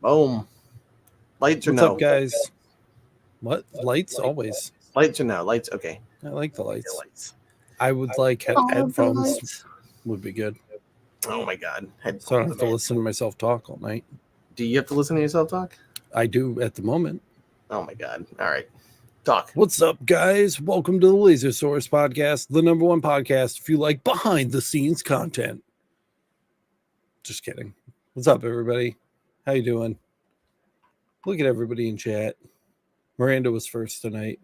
Boom. Lights or What's no? up, guys? What? Lights? Always. Lights or no? Lights. Okay. I like the lights. Yeah, lights. I would like headphones. Would be good. Oh my god. So I don't have to listen to myself talk all night. Do you have to listen to yourself talk? I do at the moment. Oh my god. All right. Talk. What's up, guys? Welcome to the Laser Source Podcast, the #1 podcast if you like behind the scenes content. Just kidding. What's up, everybody? How you doing? Look at everybody in chat. Miranda was first tonight.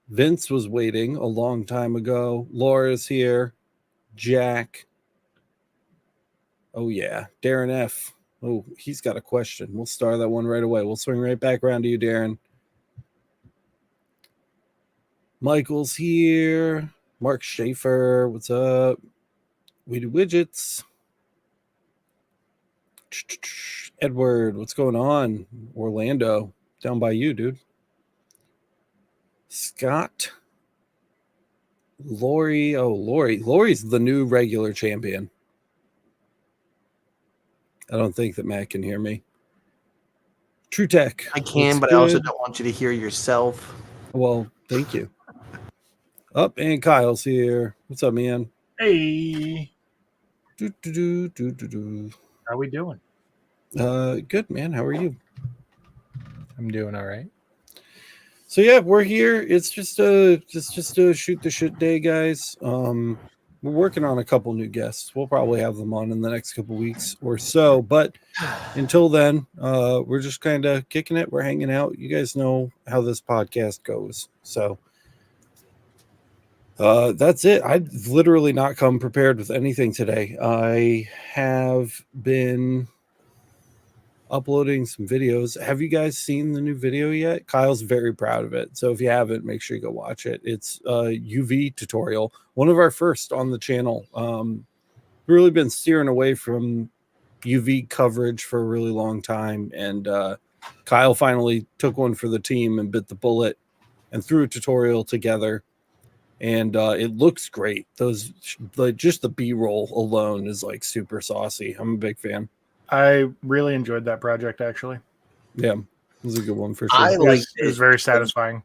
Vince was waiting a long time ago. Laura's here. Jack. Oh, yeah. Darren F. Oh, he's got a question. We'll star that one right away. We'll swing right back around to you, Darren. Michael's here. Mark Schaefer. What's up? We do widgets. Edward, what's going on? Orlando, down by you, dude. Scott. Lori. Oh, Lori. Lori's the new regular champion. I don't think that Matt can hear me. True Tech. I can, but good. I also don't want you to hear yourself. Well, thank you. Up and Kyle's here. What's up, man? Hey. How we doing? Good, man. How are you? I'm doing all right. So yeah, we're here. It's just a shoot the shit day, guys. We're working on a couple new guests. We'll probably have them on in the next couple weeks or so. But until then, we're just kind of kicking it. We're hanging out. You guys know how this podcast goes. So that's it. I've literally not come prepared with anything today. I have been uploading some videos. Have you guys seen the new video yet? Kyle's very proud of it. So if you haven't, make sure you go watch it. It's a UV tutorial, one of our first on the channel. We've really been steering away from UV coverage for a really long time. And Kyle finally took one for the team and bit the bullet and threw a tutorial together. And it looks great. Those, like, just the B-roll alone is like super saucy. I'm a big fan. I really enjoyed that project, actually. Yeah, it was a good one for sure. It was very satisfying.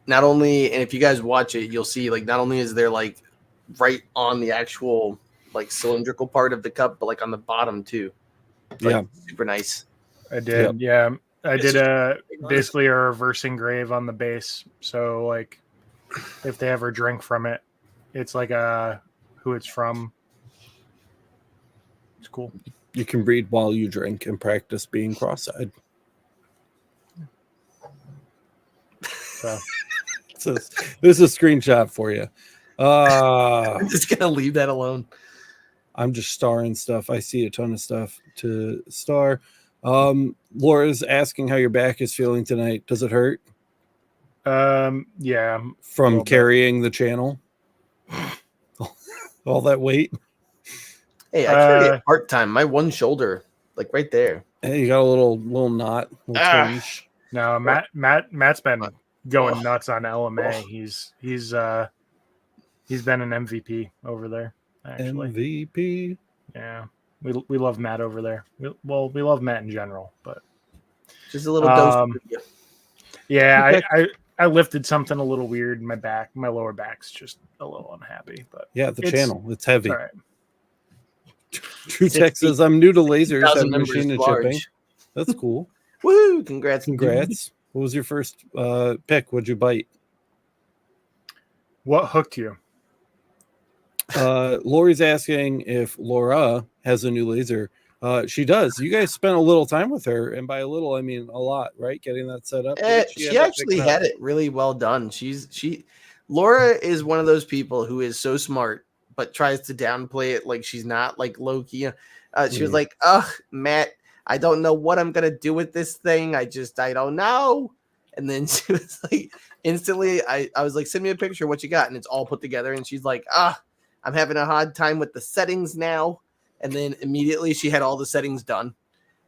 Not only, and if you guys watch it, you'll see, like, not only is there, like, right on the actual, like, cylindrical part of the cup, but, like, on the bottom, too. Like, super nice. I did, yeah. I did basically a reverse engrave on the base. So, like, if they ever drink from it, it's like who it's from. It's cool. You can read while you drink and practice being cross-eyed. So, there's a screenshot for you. I'm just going to leave that alone. I'm just starring stuff. I see a ton of stuff to star. Laura's asking how your back is feeling tonight. Does it hurt? Yeah. From carrying the channel? All that weight? Hey, I carry it part-time. My one shoulder, like right there. Hey, you got a little knot. Tinge. No, Matt's been going nuts on LMA. He's been an MVP over there. Actually, MVP. Yeah, we love Matt over there. We love Matt in general, but just a little dose. Yeah, I lifted something a little weird in my back. My lower back's just a little unhappy, but yeah, the channel, it's heavy. All right. True Tech says, I'm new to lasers, have machine and shipping. That's cool. Woo! Congrats. What was your first pick? What'd you bite? What hooked you? Lori's asking if Laura has a new laser. She does. You guys spent a little time with her, and by a little, I mean a lot, right? Getting that set up. She actually had it really well done. Laura is one of those people who is so smart, but tries to downplay it like she's not, like, low key. She was like, "Ugh, Matt, I don't know what I'm gonna do with this thing. I don't know." And then she was like, instantly, I was like, "Send me a picture of what you got," and it's all put together. And she's like, "I'm having a hard time with the settings now." And then immediately she had all the settings done.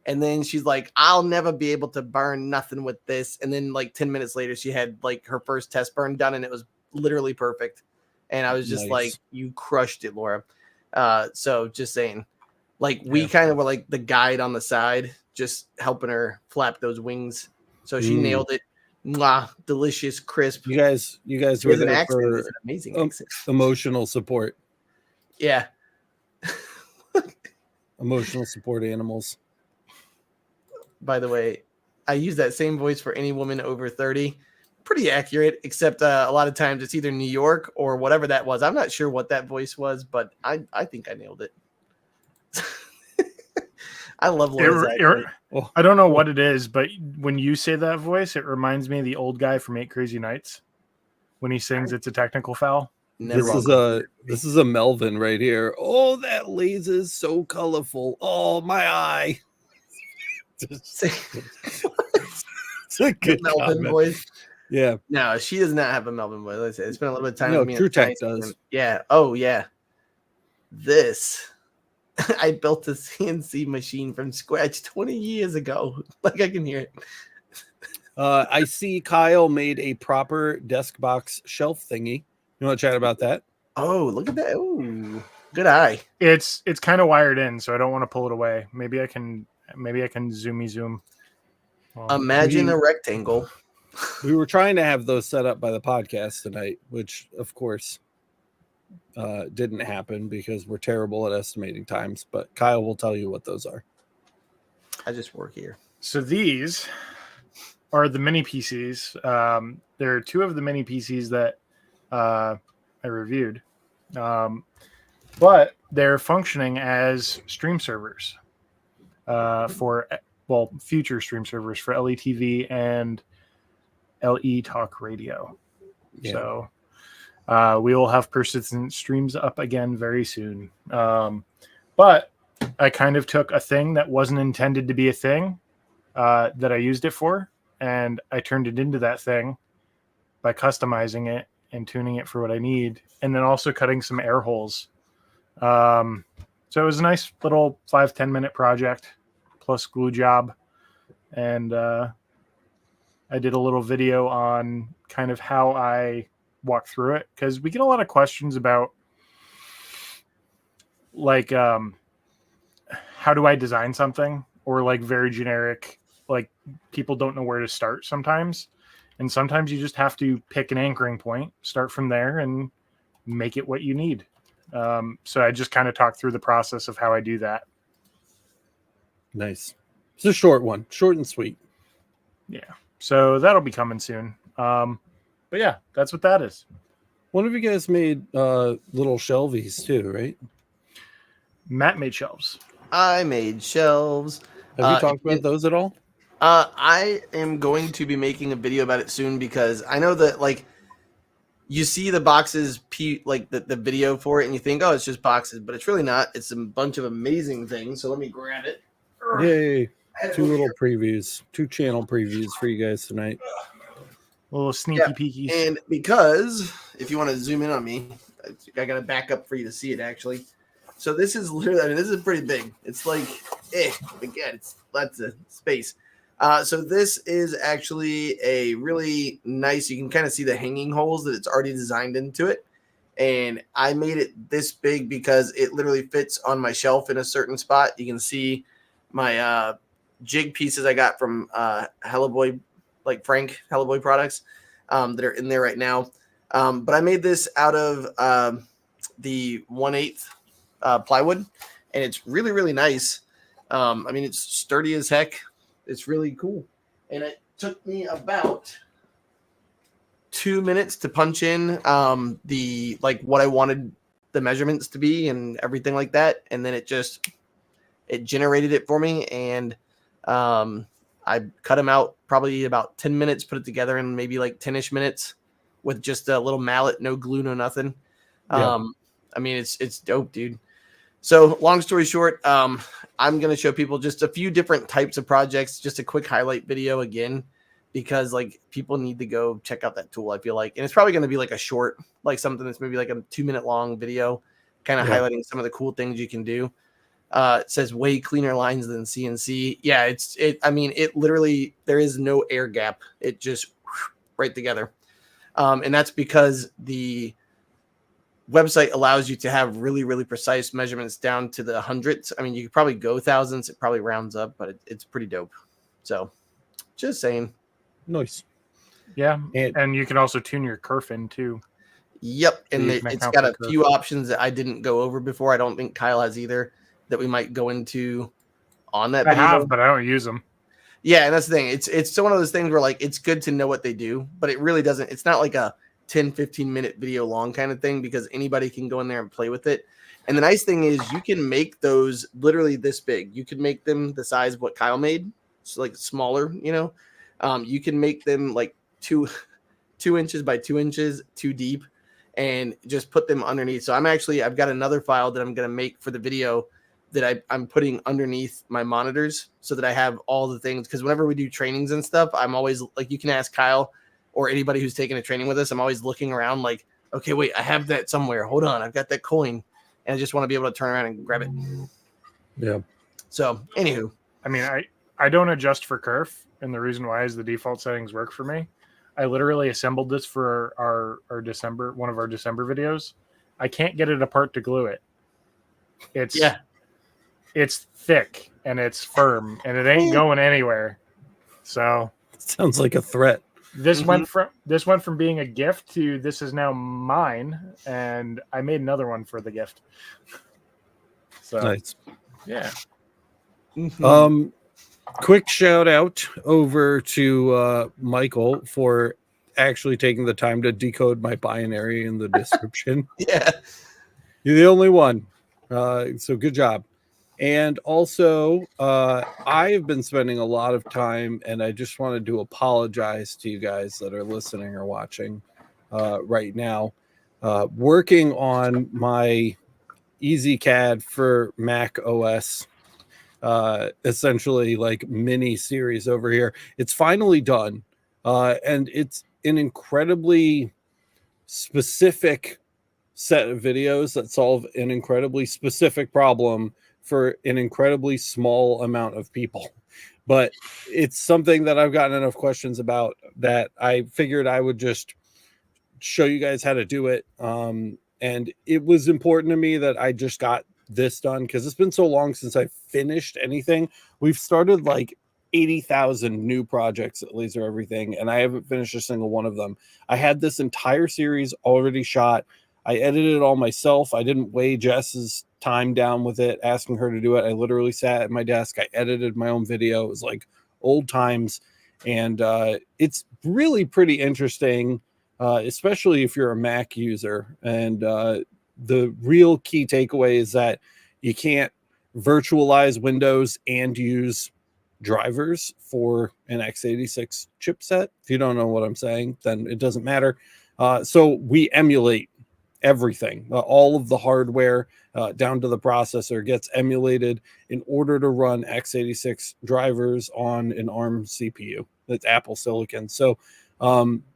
And then she's like, "I'll never be able to burn nothing with this." And then, like, 10 minutes later, she had, like, her first test burn done, and it was literally perfect. And I was just like, "You crushed it, Laura." So just saying, like, we kind of were like the guide on the side just helping her flap those wings. So she nailed it. Mwah, delicious, crisp. You guys She were has an there accent. for It's an amazing accent. emotional support. Yeah. Emotional support animals. By the way, I use that same voice for any woman over 30. Pretty accurate, except a lot of times it's either New York or whatever that was. I'm not sure what that voice was, but I think I nailed it. I love Laura's accent. I don't know what it is, but when you say that voice, it reminds me of the old guy from 8 Crazy Nights. When he sings, it's a technical foul. This is a Melvin right here. Oh, that laser is so colorful. Oh, my eye. It's a good Melvin comment. voice. Yeah. No, she does not have a Melvin voice. Let's say it's been a little bit of time. No, with me True Tech nice does. Yeah. Oh yeah. This. I built a CNC machine from scratch 20 years ago. Like I can hear it. I see Kyle made a proper desk box shelf thingy. You want to chat about that? Oh, look at that. Ooh, good eye. It's kind of wired in, so I don't want to pull it away. Maybe I can zoom. Imagine a rectangle. We were trying to have those set up by the podcast tonight, which of course didn't happen because we're terrible at estimating times, but Kyle will tell you what those are. I just work here. So these are the mini PCs. There are 2 of the mini PCs that I reviewed, but they're functioning as stream servers for future stream servers for LETV and LE Talk Radio. Yeah. So we will have persistent streams up again very soon. But I kind of took a thing that wasn't intended to be a thing that I used it for, and I turned it into that thing by customizing it and tuning it for what I need, and then also cutting some air holes. So it was a nice little 5-10 minute project plus glue job. And I did a little video on kind of how I walk through it, because we get a lot of questions about like how do I design something, or like very generic, like people don't know where to start sometimes, and sometimes you just have to pick an anchoring point, start from there, and make it what you need. So I just kind of talked through the process of how I do that. Nice. It's a short one, short and sweet. Yeah. So that'll be coming soon. But yeah, that's what that is. One of you guys made little shelvies too, right? Matt made shelves. I made shelves. Have you talked about those at all? I am going to be making a video about it soon, because I know that like you see the boxes, like the video for it, and you think, oh, it's just boxes, but it's really not. It's a bunch of amazing things. So let me grab it. Yay. 2 little previews, 2 channel previews for you guys tonight. Little sneaky peekies. And because if you want to zoom in on me, I got to back up for you to see it actually. So this is literally, I mean, this is pretty big. It's like, again, it's lots of space. So this is actually a really nice, you can kind of see the hanging holes that it's already designed into it. And I made it this big because it literally fits on my shelf in a certain spot. You can see my jig pieces I got from Helloboy, like Frank Helloboy products that are in there right now. But I made this out of the 1/8 plywood, and it's really, really nice. I mean, it's sturdy as heck. It's really cool. And it took me about 2 minutes to punch in the like what I wanted the measurements to be and everything like that. And then it generated it for me, and I cut them out probably about 10 minutes, put it together in maybe like 10-ish minutes with just a little mallet, no glue, no nothing. I mean, it's dope, dude. So long story short, I'm going to show people just a few different types of projects, just a quick highlight video again, because like people need to go check out that tool, I feel like. And it's probably going to be like a short, like something that's maybe like a 2-minute long video, kind of highlighting some of the cool things you can do. It says way cleaner lines than CNC. Yeah, I mean, it literally, there is no air gap. It just right together. And that's because the website allows you to have really, really precise measurements down to the hundredths. I mean, you could probably go thousands. It probably rounds up, but it's pretty dope. So just saying. Nice. Yeah. And you can also tune your kerf in too. Yep. So And it's got a few options that I didn't go over before. I don't think Kyle has either, that we might go into on that video. I have, but I don't use them. Yeah. And that's the thing. It's one of those things where like, it's good to know what they do, but it really doesn't. It's not like a 10-15 minute video long kind of thing, because anybody can go in there and play with it. And the nice thing is you can make those literally this big. You can make them the size of what Kyle made, so like smaller, you know. You can make them like 2 inches by 2 inches, 2 deep, and just put them underneath. So I've got another file that I'm going to make for the video that I'm putting underneath my monitors, so that I have all the things, because whenever we do trainings and stuff, I'm always like, you can ask Kyle or anybody who's taking a training with us, I'm always looking around like, okay, wait, I have that somewhere. Hold on, I've got that coin, and I just want to be able to turn around and grab it. Yeah. So, anywho. I mean, I don't adjust for kerf, and the reason why is the default settings work for me. I literally assembled this for our December, one of our December videos. I can't get it apart to glue it. It's thick and it's firm and it ain't going anywhere. So sounds like a threat. This went from being a gift to this is now mine, and I made another one for the gift. So nice. Yeah. Quick shout out over to Michael for actually taking the time to decode my binary in the description. Yeah. You're the only one. So good job. And also, I have been spending a lot of time, and I just wanted to apologize to you guys that are listening or watching right now, working on my EasyCAD for Mac OS, essentially like mini series over here. It's finally done, and it's an incredibly specific set of videos that solve an incredibly specific problem for an incredibly small amount of people. But it's something that I've gotten enough questions about that I figured I would just show you guys how to do it. And it was important to me that I just got this done, because it's been so long since I finished anything. We've started like 80,000 new projects at Laser Everything, and I haven't finished a single one of them. I had this entire series already shot. I edited it all myself. I didn't weigh Jess's time down with it, asking her to do it. I literally sat at my desk. I edited my own video. It was like old times. And it's really pretty interesting, especially if you're a Mac user. And the real key takeaway is that you can't virtualize Windows and use drivers for an x86 chipset. If you don't know what I'm saying, then it doesn't matter. So we emulate everything. All of the hardware down to the processor gets emulated in order to run x86 drivers on an ARM CPU. That's Apple Silicon. So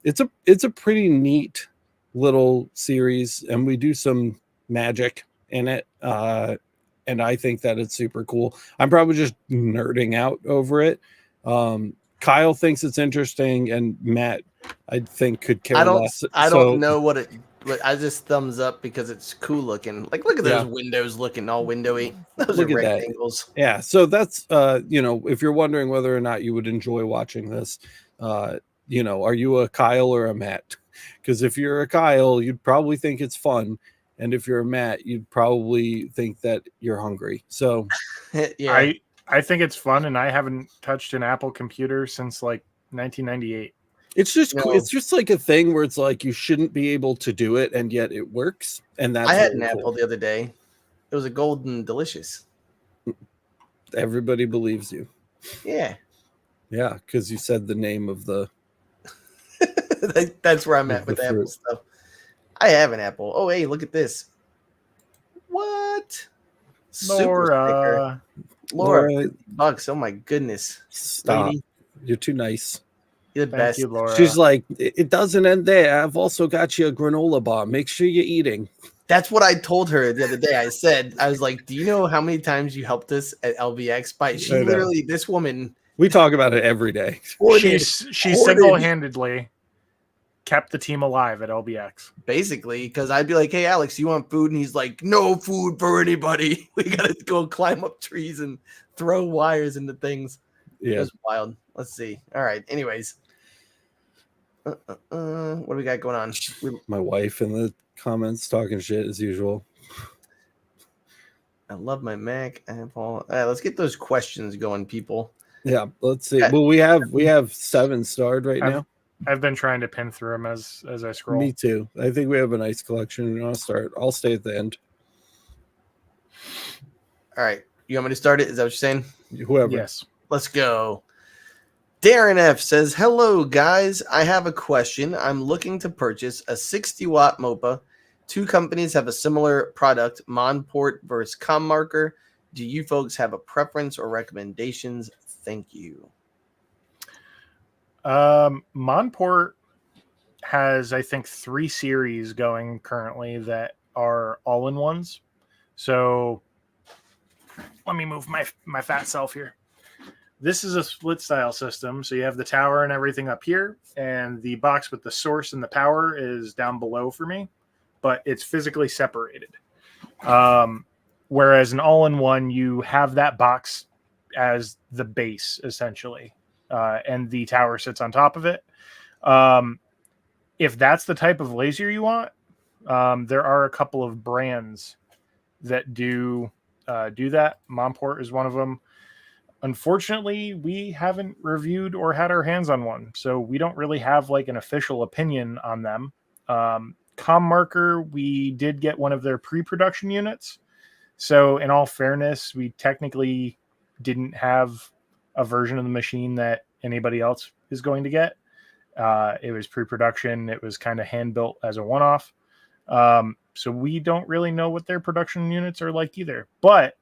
it's a pretty neat little series, and we do some magic in it. And I think that it's super cool. I'm probably just nerding out over it. Kyle thinks it's interesting, and Matt, I think, could care less. I don't know what it. I just thumbs up because it's cool looking. Like, look at those windows looking all windowy. Those are rectangles. That. Yeah. So that's if you're wondering whether or not you would enjoy watching this, are you a Kyle or a Matt? Because if you're a Kyle, you'd probably think it's fun. And if you're a Matt, you'd probably think that you're hungry. So yeah. I think it's fun, and I haven't touched an Apple computer since like 1998. It's just it's just like a thing where it's like you shouldn't be able to do it, and yet it works. And that's I had an Apple the other day. It was a golden delicious. Everybody believes you. Yeah. Yeah, because you said the name of the. That's where I'm at with the Apple stuff. I have an Apple. Oh, hey, look at this. What? Laura. $50. Oh my goodness. Stop. Lady. You're too nice. You're the best. You, Laura. She's like, it doesn't end there. I've also got you a granola bar. Make sure you're eating. That's what I told her the other day. I was like, do you know how many times you helped us at LVX? She literally, this woman. We talk about it every day. She single-handedly kept the team alive at LBX. Basically, because I'd be like, hey, Alex, you want food? And he's like, no food for anybody. We got to go climb up trees and throw wires into things. Yeah. It was wild. Let's see. All right. Anyways. What do we got going on? My wife in the comments talking shit as usual. I love my Mac. Apple. All right, let's get those questions going, people. Yeah, let's see. Well, we have 7 starred right now. I've been trying to pin through them as I scroll. Me too. I think we have a nice collection, and I'll stay at the end. All right, you want me to start it? Is that what you're saying? Whoever. Yes. Let's go. Darren F says, hello, guys. I have a question. I'm looking to purchase a 60-watt MOPA. 2 companies have a similar product, Monport versus CommMarker. Do you folks have a preference or recommendations? Thank you. Monport has, I think, 3 series going currently that are all-in-ones. So let me move my fat self here. This is a split style system. So you have the tower and everything up here, and the box with the source and the power is down below for me, but it's physically separated. Whereas an all-in-one, you have that box as the base, essentially, and the tower sits on top of it. If that's the type of laser you want, there are a couple of brands that do that. Monport is one of them. Unfortunately, we haven't reviewed or had our hands on one, so we don't really have like an official opinion on them. CommMarker, we did get one of their pre-production units. So in all fairness, we technically didn't have a version of the machine that anybody else is going to get. It was pre-production. It was kind of hand-built as a one-off. So we don't really know what their production units are like either. But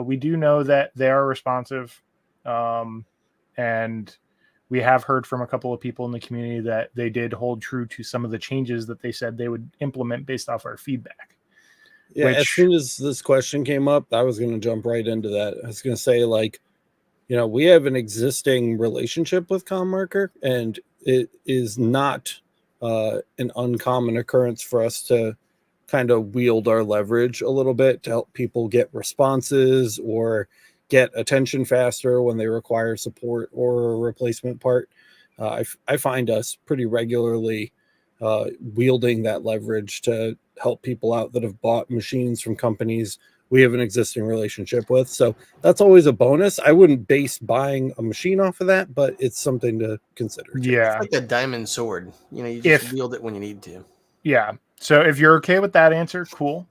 we do know that they are responsive. And we have heard from a couple of people in the community that they did hold true to some of the changes that they said they would implement based off our feedback. Yeah, as soon as this question came up, I was going to jump right into that. I was going to say, like, we have an existing relationship with CommMarker, and it is not an uncommon occurrence for us to kind of wield our leverage a little bit to help people get responses or get attention faster when they require support or a replacement part. I find us pretty regularly wielding that leverage to help people out that have bought machines from companies we have an existing relationship with. So that's always a bonus. I wouldn't base buying a machine off of that, but it's something to consider. Yeah. It's like a diamond sword. You just wield it when you need to. Yeah. So if you're okay with that answer, cool.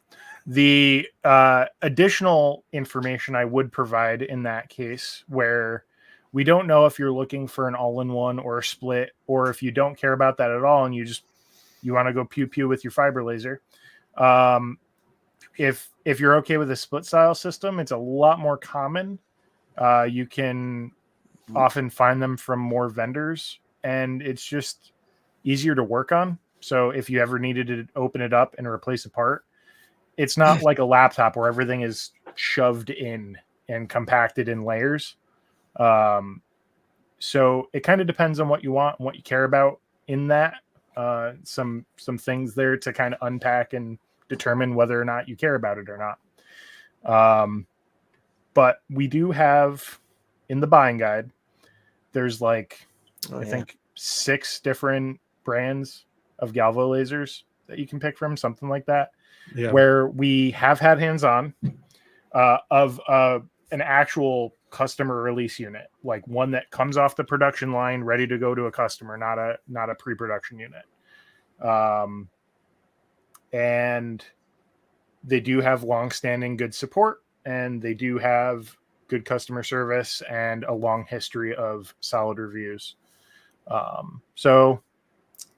The additional information I would provide in that case, where we don't know if you're looking for an all-in-one or a split, or if you don't care about that at all and you want to go pew-pew with your fiber laser. If you're okay with a split style system, it's a lot more common. You can often find them from more vendors, and it's just easier to work on. So if you ever needed to open it up and replace a part, it's not like a laptop where everything is shoved in and compacted in layers. So it kind of depends on what you want and what you care about in that. Some things there to kind of unpack and determine whether or not you care about it or not. But we do have in the buying guide, there's I think 6 different brands of galvo lasers that you can pick from, something like that. Yeah. Where we have had hands on of an actual customer release unit, like one that comes off the production line ready to go to a customer, not a pre-production unit. And they do have long-standing good support, and they do have good customer service and a long history of solid reviews. So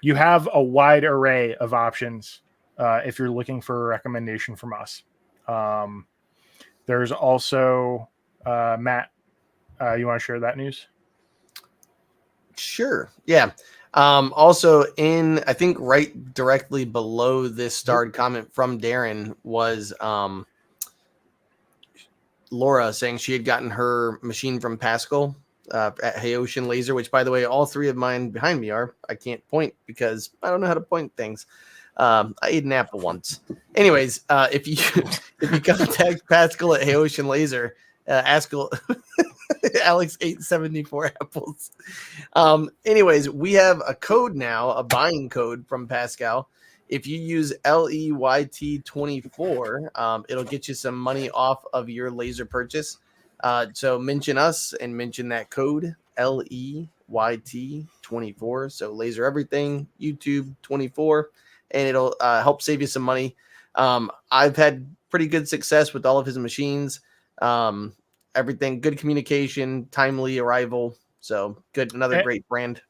you have a wide array of options if you're looking for a recommendation from us. There's also Matt. You want to share that news? Sure. Yeah. Also I think right directly below this starred comment from Darren was Laura saying she had gotten her machine from Pascal at Hayotian Laser, which, by the way, all three of mine behind me are. I can't point because I don't know how to point things. I ate an apple once. Anyways, if you contact Pascal at Hayotian Laser, ask Alex 874 apples. Anyways, we have a code now, a buying code from Pascal. If you use LEYT24, it'll get you some money off of your laser purchase. So mention us and mention that code LEYT24. So Laser Everything, YouTube 24, and it'll help save you some money. I've had pretty good success with all of his machines. Everything, good communication, timely arrival. So good, another great brand.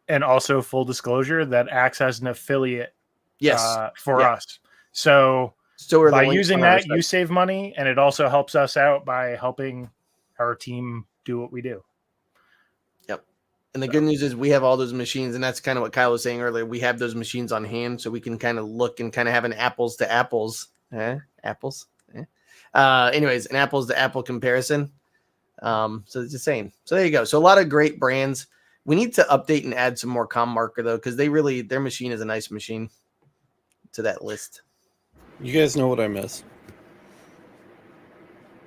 And also, full disclosure, that acts as an affiliate. Yes, for us. So by using that, you save money, and it also helps us out by helping our team do what we do. Yep. And the good news is we have all those machines, and that's kind of what Kyle was saying earlier. We have those machines on hand, so we can kind of look and kind of have an apples to apples. Apples. Anyways, an apples to apple comparison. So it's just saying. So there you go. So a lot of great brands. We need to update and add some more com marker though, because their machine is a nice machine to that list. You guys know what I miss.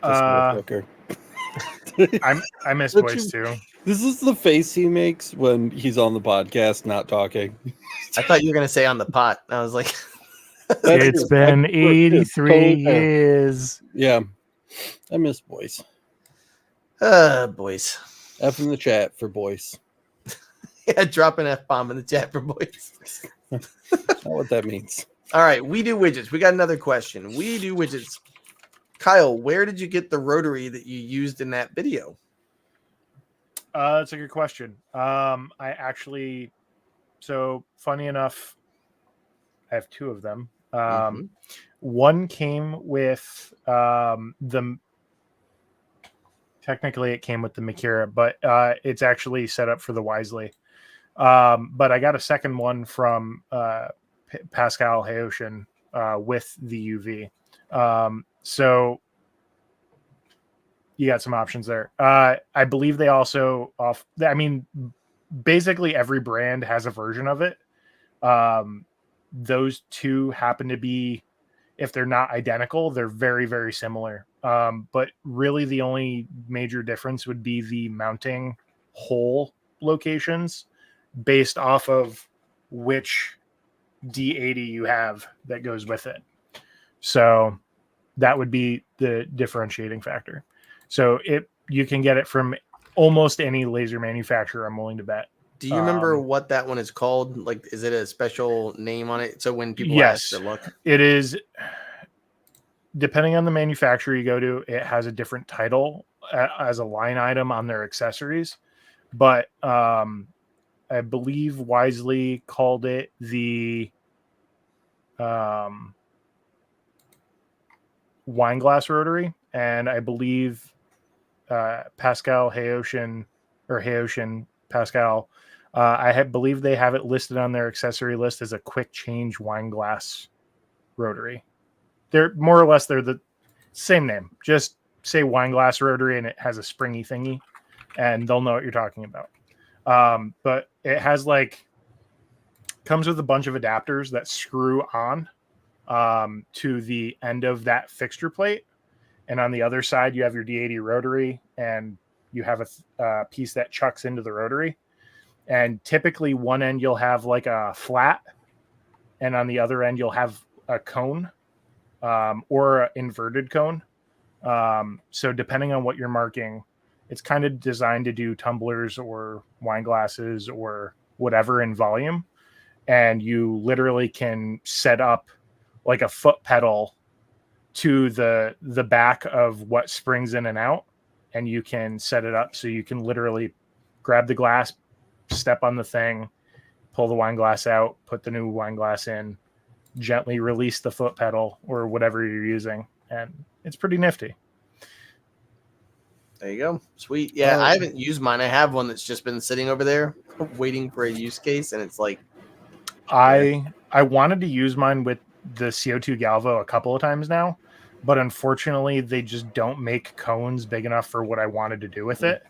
I miss voice too. This is the face he makes when he's on the podcast not talking. I thought you were gonna say on the pot. I was like, it's been 83 years. Yeah, I miss boys. Boys. F in the chat for boys. Yeah, drop an F-bomb in the chat for boys. Not what that means. All right, we do widgets. We got another question. We do widgets. Kyle, where did you get the rotary that you used in that video? That's a good question. So funny enough, I have two of them. One came with technically it came with the Makira, but it's actually set up for the Wisely. But I got a second one from Pascal Hayotian with the UV. So you got some options there. I believe they also basically every brand has a version of it. Those two happen to be, if they're not identical, they're very, very similar. But really the only major difference would be the mounting hole locations based off of which D80 you have that goes with it. So that would be the differentiating factor. So you can get it from almost any laser manufacturer, I'm willing to bet. Do you remember what that one is called? Like, is it a special name on it? So when people ask to look, it is, depending on the manufacturer you go to, it has a different title as a line item on their accessories. But I believe Wisely called it the wine glass rotary, and I believe Pascal Hayotian Pascal, believe they have it listed on their accessory list as a quick change wine glass rotary. They're more or less they're the same name. Just say wine glass rotary and it has a springy thingy, and they'll know what you're talking about. But it has comes with a bunch of adapters that screw on to the end of that fixture plate. And on the other side, you have your D80 rotary, and you have a piece that chucks into the rotary. And typically one end you'll have a flat, and on the other end you'll have a cone or an inverted cone. So depending on what you're marking, it's kind of designed to do tumblers or wine glasses or whatever in volume. And you literally can set up like a foot pedal to the back of what springs in and out, and you can set it up so you can literally grab the glass, step on the thing, pull the wine glass out, put the new wine glass in, gently release the foot pedal or whatever you're using, and it's pretty nifty. There you go. Sweet. Yeah, I haven't used mine. I have one that's just been sitting over there waiting for a use case, and it's like I wanted to use mine with the CO2 galvo a couple of times now, but unfortunately they just don't make cones big enough for what I wanted to do with it.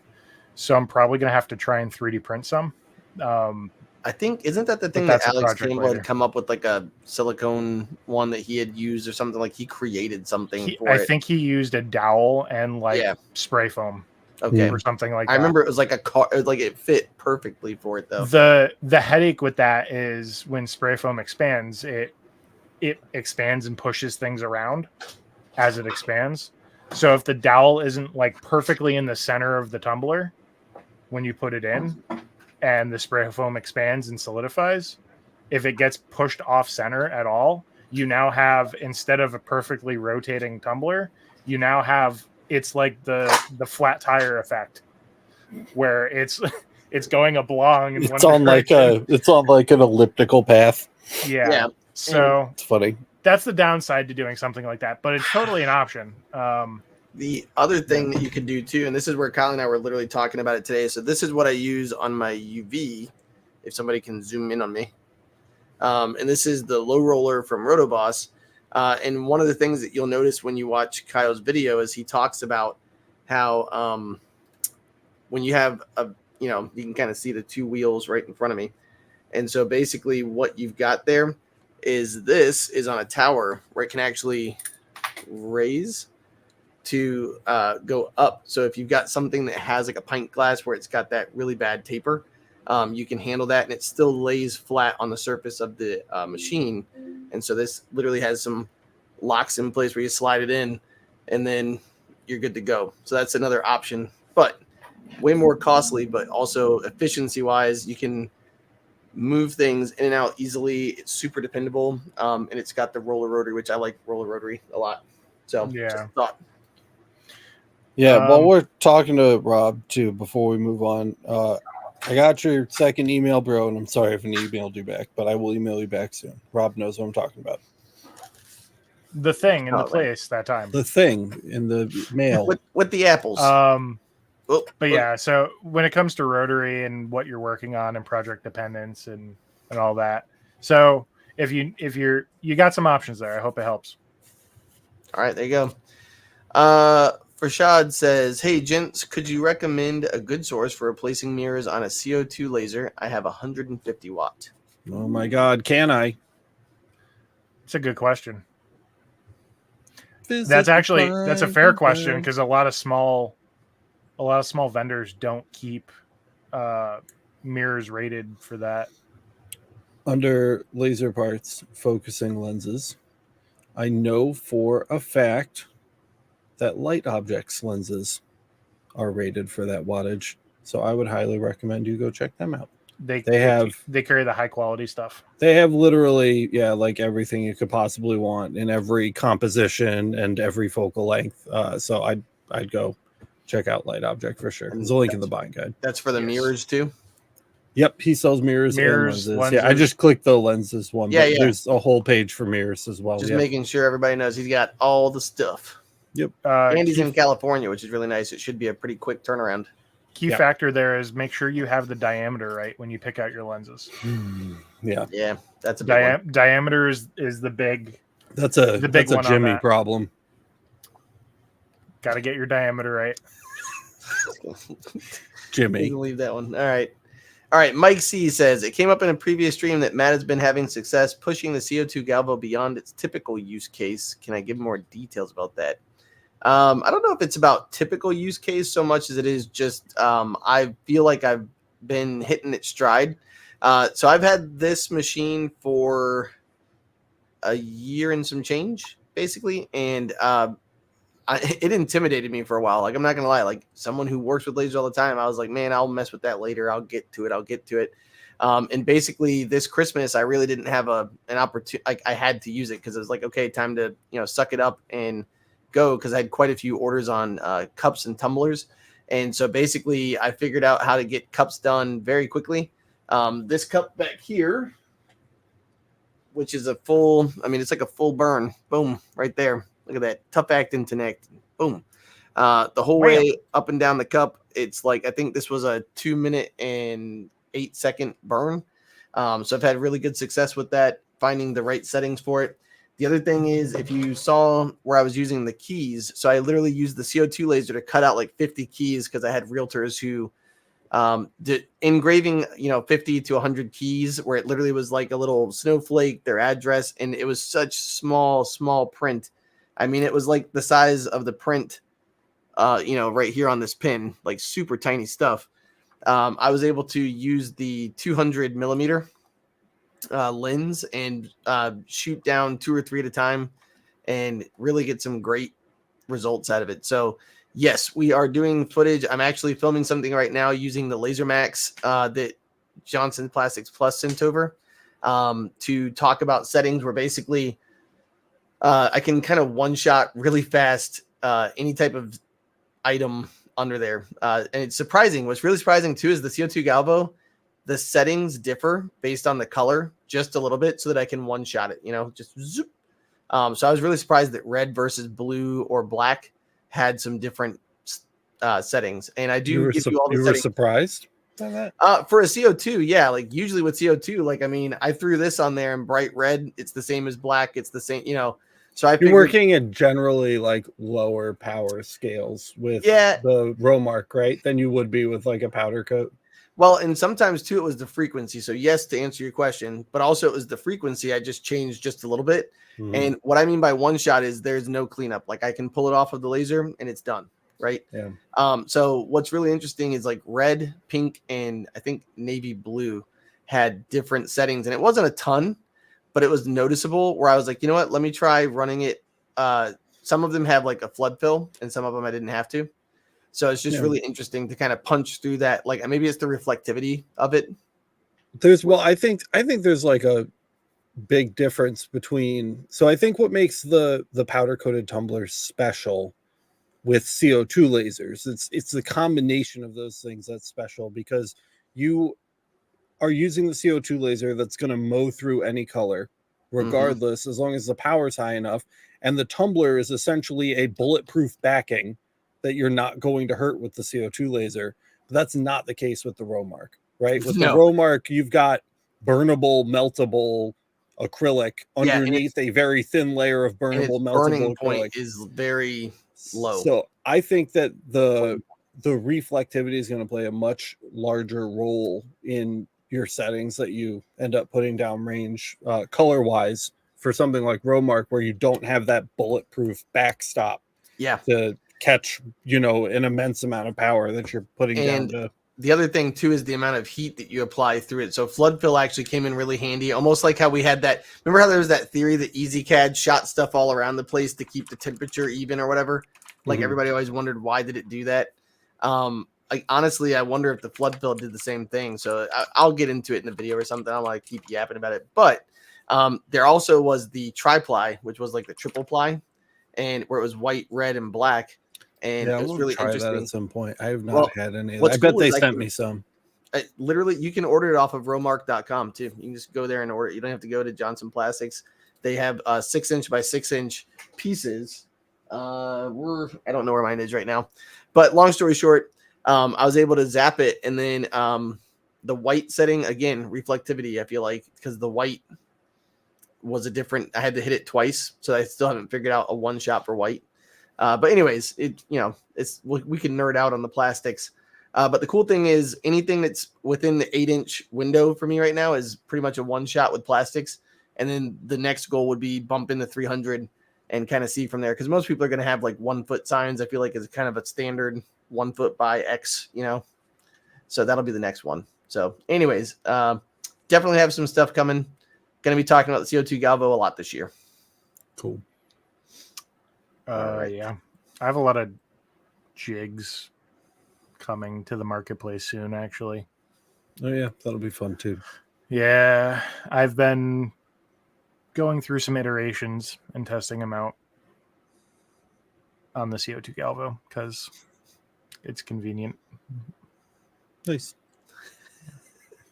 So I'm probably going to have to try and 3D print some. I think, isn't that the thing that's that a Alex project Campbell later. had come up with, like a silicone one that he had used or something? Like he created something for I it. think he used a dowel and like Yeah. spray foam Okay. or something like that. I remember it was like a car, like it fit perfectly for it though. The headache with that is when spray foam expands, it expands and pushes things around as it expands. So if the dowel isn't like perfectly in the center of the tumbler when you put it in and the spray foam expands and solidifies, if it gets pushed off center at all, you now have, instead of a perfectly rotating tumbler, you now have, it's like the flat tire effect where it's going oblong in It's one on direction. it's on like an elliptical path. Yeah. So It's funny. that's the downside to doing something like that, but it's totally an option. The other thing that you can do too, and this is where Kyle and I were literally talking about it today. So this is what I use on my UV, if somebody can zoom in on me. And this is the low roller from Rotoboss. And one of the things that you'll notice when you watch Kyle's video is he talks about how when you have you can kind of see the two wheels right in front of me. And so basically what you've got there is this is on a tower where it can actually raise to go up. So if you've got something that has like a pint glass where it's got that really bad taper, you can handle that and it still lays flat on the surface of the machine. And so this literally has some locks in place where you slide it in and then you're good to go. So that's another option, but way more costly, but also efficiency wise, you can move things in and out easily. It's super dependable. And it's got the roller rotary, which I like roller rotary a lot. So Yeah. just a thought. Yeah, while we're talking to Rob too, before we move on, I got your second email, bro, and I'm sorry if I emailed you back, but I will email you back soon. Rob knows what I'm talking about. The thing in the place that time. The thing in the mail. With the apples. But yeah, so when it comes to Rotary and what you're working on and project dependence and all that, so if you got some options there, I hope it helps. All right, there you go. Farshad says, "Hey gents, could you recommend a good source for replacing mirrors on a CO2 laser? I have 150 watt." Oh my God, can I? It's a good question. That's a fair question because a lot of small vendors don't keep mirrors rated for that. Under laser parts, focusing lenses, I know for a fact that light objects lenses are rated for that wattage. So I would highly recommend you go check them out. They carry the high quality stuff. They have literally, like everything you could possibly want in every composition and every focal length. So I'd go check out Light Object for sure. There's a link in the buying guide. That's for the mirrors too? Yep, he sells mirrors and lenses. lenses. Yeah, I just clicked the lenses one. Yeah. There's a whole page for mirrors as well. Just making sure everybody knows he's got all the stuff. Yep. And he's in California, which is really nice. It should be a pretty quick turnaround. Key factor there is make sure you have the diameter right when you pick out your lenses. Yeah, that's a big one. Diameter is the big. That's a Jimmy problem. Got to get your diameter right. Jimmy, leave that one. All right. Mike C says it came up in a previous stream that Matt has been having success pushing the CO2 galvo beyond its typical use case. Can I give more details about that? I don't know if it's about typical use case so much as it is just I feel like I've been hitting its stride. So I've had this machine for a year and some change, basically, and it intimidated me for a while. Like, I'm not gonna lie, like someone who works with lasers all the time, I was like, man, I'll mess with that later. I'll get to it. And basically this Christmas, I really didn't have an opportunity. Like, I had to use it because it was like, okay, time to, suck it up and go. Cause I had quite a few orders on cups and tumblers. And so basically I figured out how to get cups done very quickly. This cup back here, which is it's like a full burn. Boom, right there. Look at that. Tough actin connect. Boom. The whole way up and down the cup, it's like, I think this was a 2 minute and 8 second burn. So I've had really good success with that, finding the right settings for it. The other thing is, if you saw where I was using the keys, so I literally used the CO2 laser to cut out like 50 keys because I had realtors who The engraving, 50 to 100 keys, where it literally was like a little snowflake, their address, and it was such small print. I mean, it was like the size of the print, right here on this pin, like super tiny stuff. I was able to use the 200 millimeter lens and shoot down 2 or 3 at a time and really get some great results out of it. So yes, we are doing footage. I'm actually filming something right now using the LaserMax that Johnson Plastics Plus sent over to talk about settings where basically I can kind of one shot really fast any type of item under there. And it's surprising. What's really surprising too is the CO2 Galvo, the settings differ based on the color just a little bit so that I can one shot it, just zoop. So I was really surprised that red versus blue or black had some different settings. And I do give you all the settings. You were surprised by that? For a CO2, yeah. Like usually with CO2, like, I mean, I threw this on there in bright red. It's the same as black. It's the same, So you're working at generally like lower power scales with the Romark, right? Than you would be with like a powder coat. Well, and sometimes too, it was the frequency. So yes, to answer your question, but also it was the frequency. I just changed just a little bit. Mm-hmm. And what I mean by one shot is there's no cleanup. Like I can pull it off of the laser and it's done. Right. Yeah. So what's really interesting is like red, pink, and I think navy blue had different settings, and it wasn't a ton, but it was noticeable where I was like, you know what, let me try running it. Some of them have like a flood fill and some of them I didn't have to. So it's just really interesting to kind of punch through that. Like maybe it's the reflectivity of it. I think there's like a big difference between. So I think what makes the powder coated tumblers special with CO2 lasers, it's the combination of those things that's special, because you are using the CO2 laser that's going to mow through any color regardless, as long as the power's high enough, and the tumbler is essentially a bulletproof backing that you're not going to hurt with the CO2 laser. But that's not the case with the Romark, right? With the Romark, you've got burnable, meltable acrylic underneath a very thin layer of burnable, meltable burning acrylic. Point is very low. So I think that the reflectivity is going to play a much larger role in your settings that you end up putting down range color wise for something like Romark, where you don't have that bulletproof backstop to catch an immense amount of power that you're putting down to. The other thing too is the amount of heat that you apply through it. So flood fill actually came in really handy, almost like how we had that. Remember how there was that theory that EasyCAD shot stuff all around the place to keep the temperature even or whatever? Like everybody always wondered, why did it do that? Like honestly, I wonder if the flood fill did the same thing. So I'll get into it in the video or something. I'll like keep yapping about it. But there also was the tri-ply, which was like the triple ply, and where it was white, red, and black. And it was really interesting. That at some point. I have not had any of that. I bet they sent me some. Literally, you can order it off of romark.com too. You can just go there and order it. You don't have to go to Johnson Plastics. They have 6-inch by 6-inch pieces. I don't know where mine is right now, but long story short, I was able to zap it, and then the white setting again, reflectivity. I feel like because the white was a different. I had to hit it twice, so I still haven't figured out a one shot for white. But anyways, we can nerd out on the plastics. But the cool thing is anything that's within the 8-inch window for me right now is pretty much a one shot with plastics. And then the next goal would be bump into 300 and kind of see from there. Cause most people are going to have like 1 foot signs. I feel like it's kind of a standard 1 foot by X, so that'll be the next one. So anyways, definitely have some stuff coming. Going to be talking about the CO2 Galvo a lot this year. Cool. Yeah, I have a lot of jigs coming to the marketplace soon, actually. Oh yeah, that'll be fun too. Yeah, I've been going through some iterations and testing them out on the CO2 Galvo because it's convenient. Nice.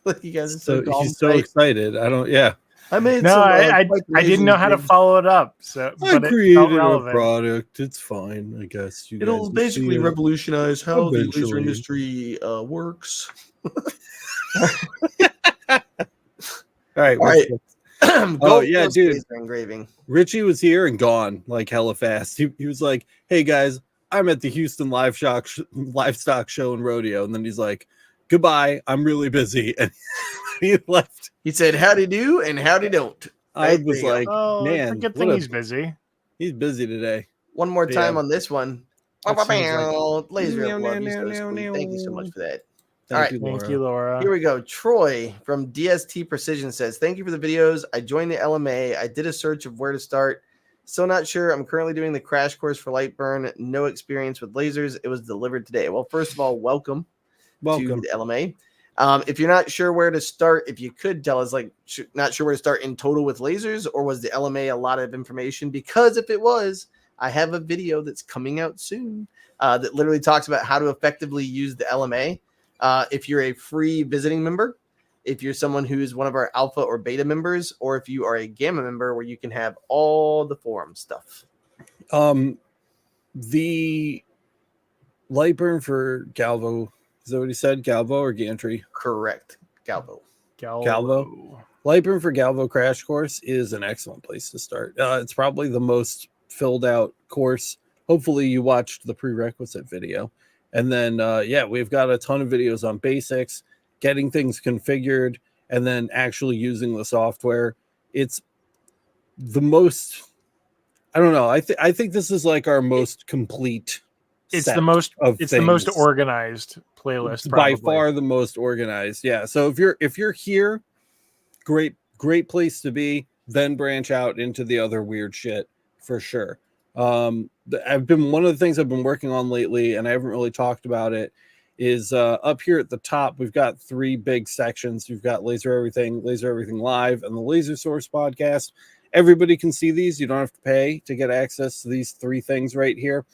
Look, you guys are he's so excited. I didn't know how to follow it up, so I created a product. It's fine, I guess. It'll basically revolutionize how the laser industry works. All right. Dude. Engraving. Richie was here and gone like hella fast. He was like, "Hey guys, I'm at the Houston Livestock Show and Rodeo," and then he's like, goodbye. I'm really busy. And he left. He said, howdy do and howdy don't. I Right, was there you go. like, Oh, man, it's a good thing he's busy. he's busy today. One more time Yeah. on this one. That seems like- Laser up love. You so sweet. Thank you so much for that. All right. Thank you, Laura. Here we go. Troy from DST Precision says, thank you for the videos. I joined the LMA. I did a search of where to start. Still not sure. I'm currently doing the crash course for light burn. No experience with lasers. It was delivered today. Well, first of all, welcome. To the LMA. If you're not sure where to start, if you could tell us, like, not sure where to start in total with lasers, or was the LMA a lot of information? Because if it was, I have a video that's coming out soon that literally talks about how to effectively use the LMA. If you're a free visiting member, if you're someone who's one of our alpha or beta members, or if you are a gamma member where you can have all the forum stuff. The light burn for galvo, is that what he said? Galvo or gantry? Correct. Galvo. Light burn for galvo crash course is an excellent place to start. It's probably the most filled out course. Hopefully you watched the prerequisite video. And then, we've got a ton of videos on basics, getting things configured, and then actually using the software. It's the most, I don't know. I think this is like our most complete. It's the most organized playlist. By far the most organized. Yeah. So if you're here, great place to be. Then branch out into the other weird shit for sure. One of the things I've been working on lately, and I haven't really talked about it, is up here at the top. We've got 3 big sections. We've got Laser Everything Live, and the Laser Source podcast. Everybody can see these. You don't have to pay to get access to these 3 things right here.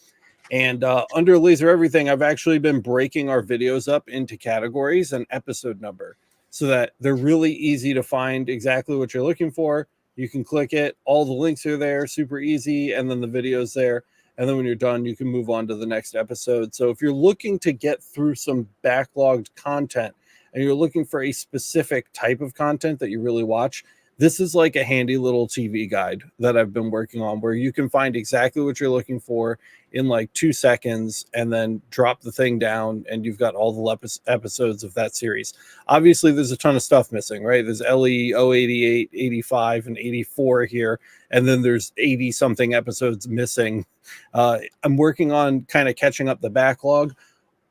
And under Laser Everything, I've actually been breaking our videos up into categories and episode number so that they're really easy to find exactly what you're looking for. You can click it. All the links are there, super easy. And then the video's there. And then when you're done, you can move on to the next episode. So if you're looking to get through some backlogged content and you're looking for a specific type of content that you really watch, this is like a handy little TV guide that I've been working on where you can find exactly what you're looking for in like 2 seconds and then drop the thing down and you've got all the episodes of that series. Obviously, there's a ton of stuff missing, right? There's LE 088, 85, and 84 here. And then there's 80 something episodes missing. I'm working on kind of catching up the backlog.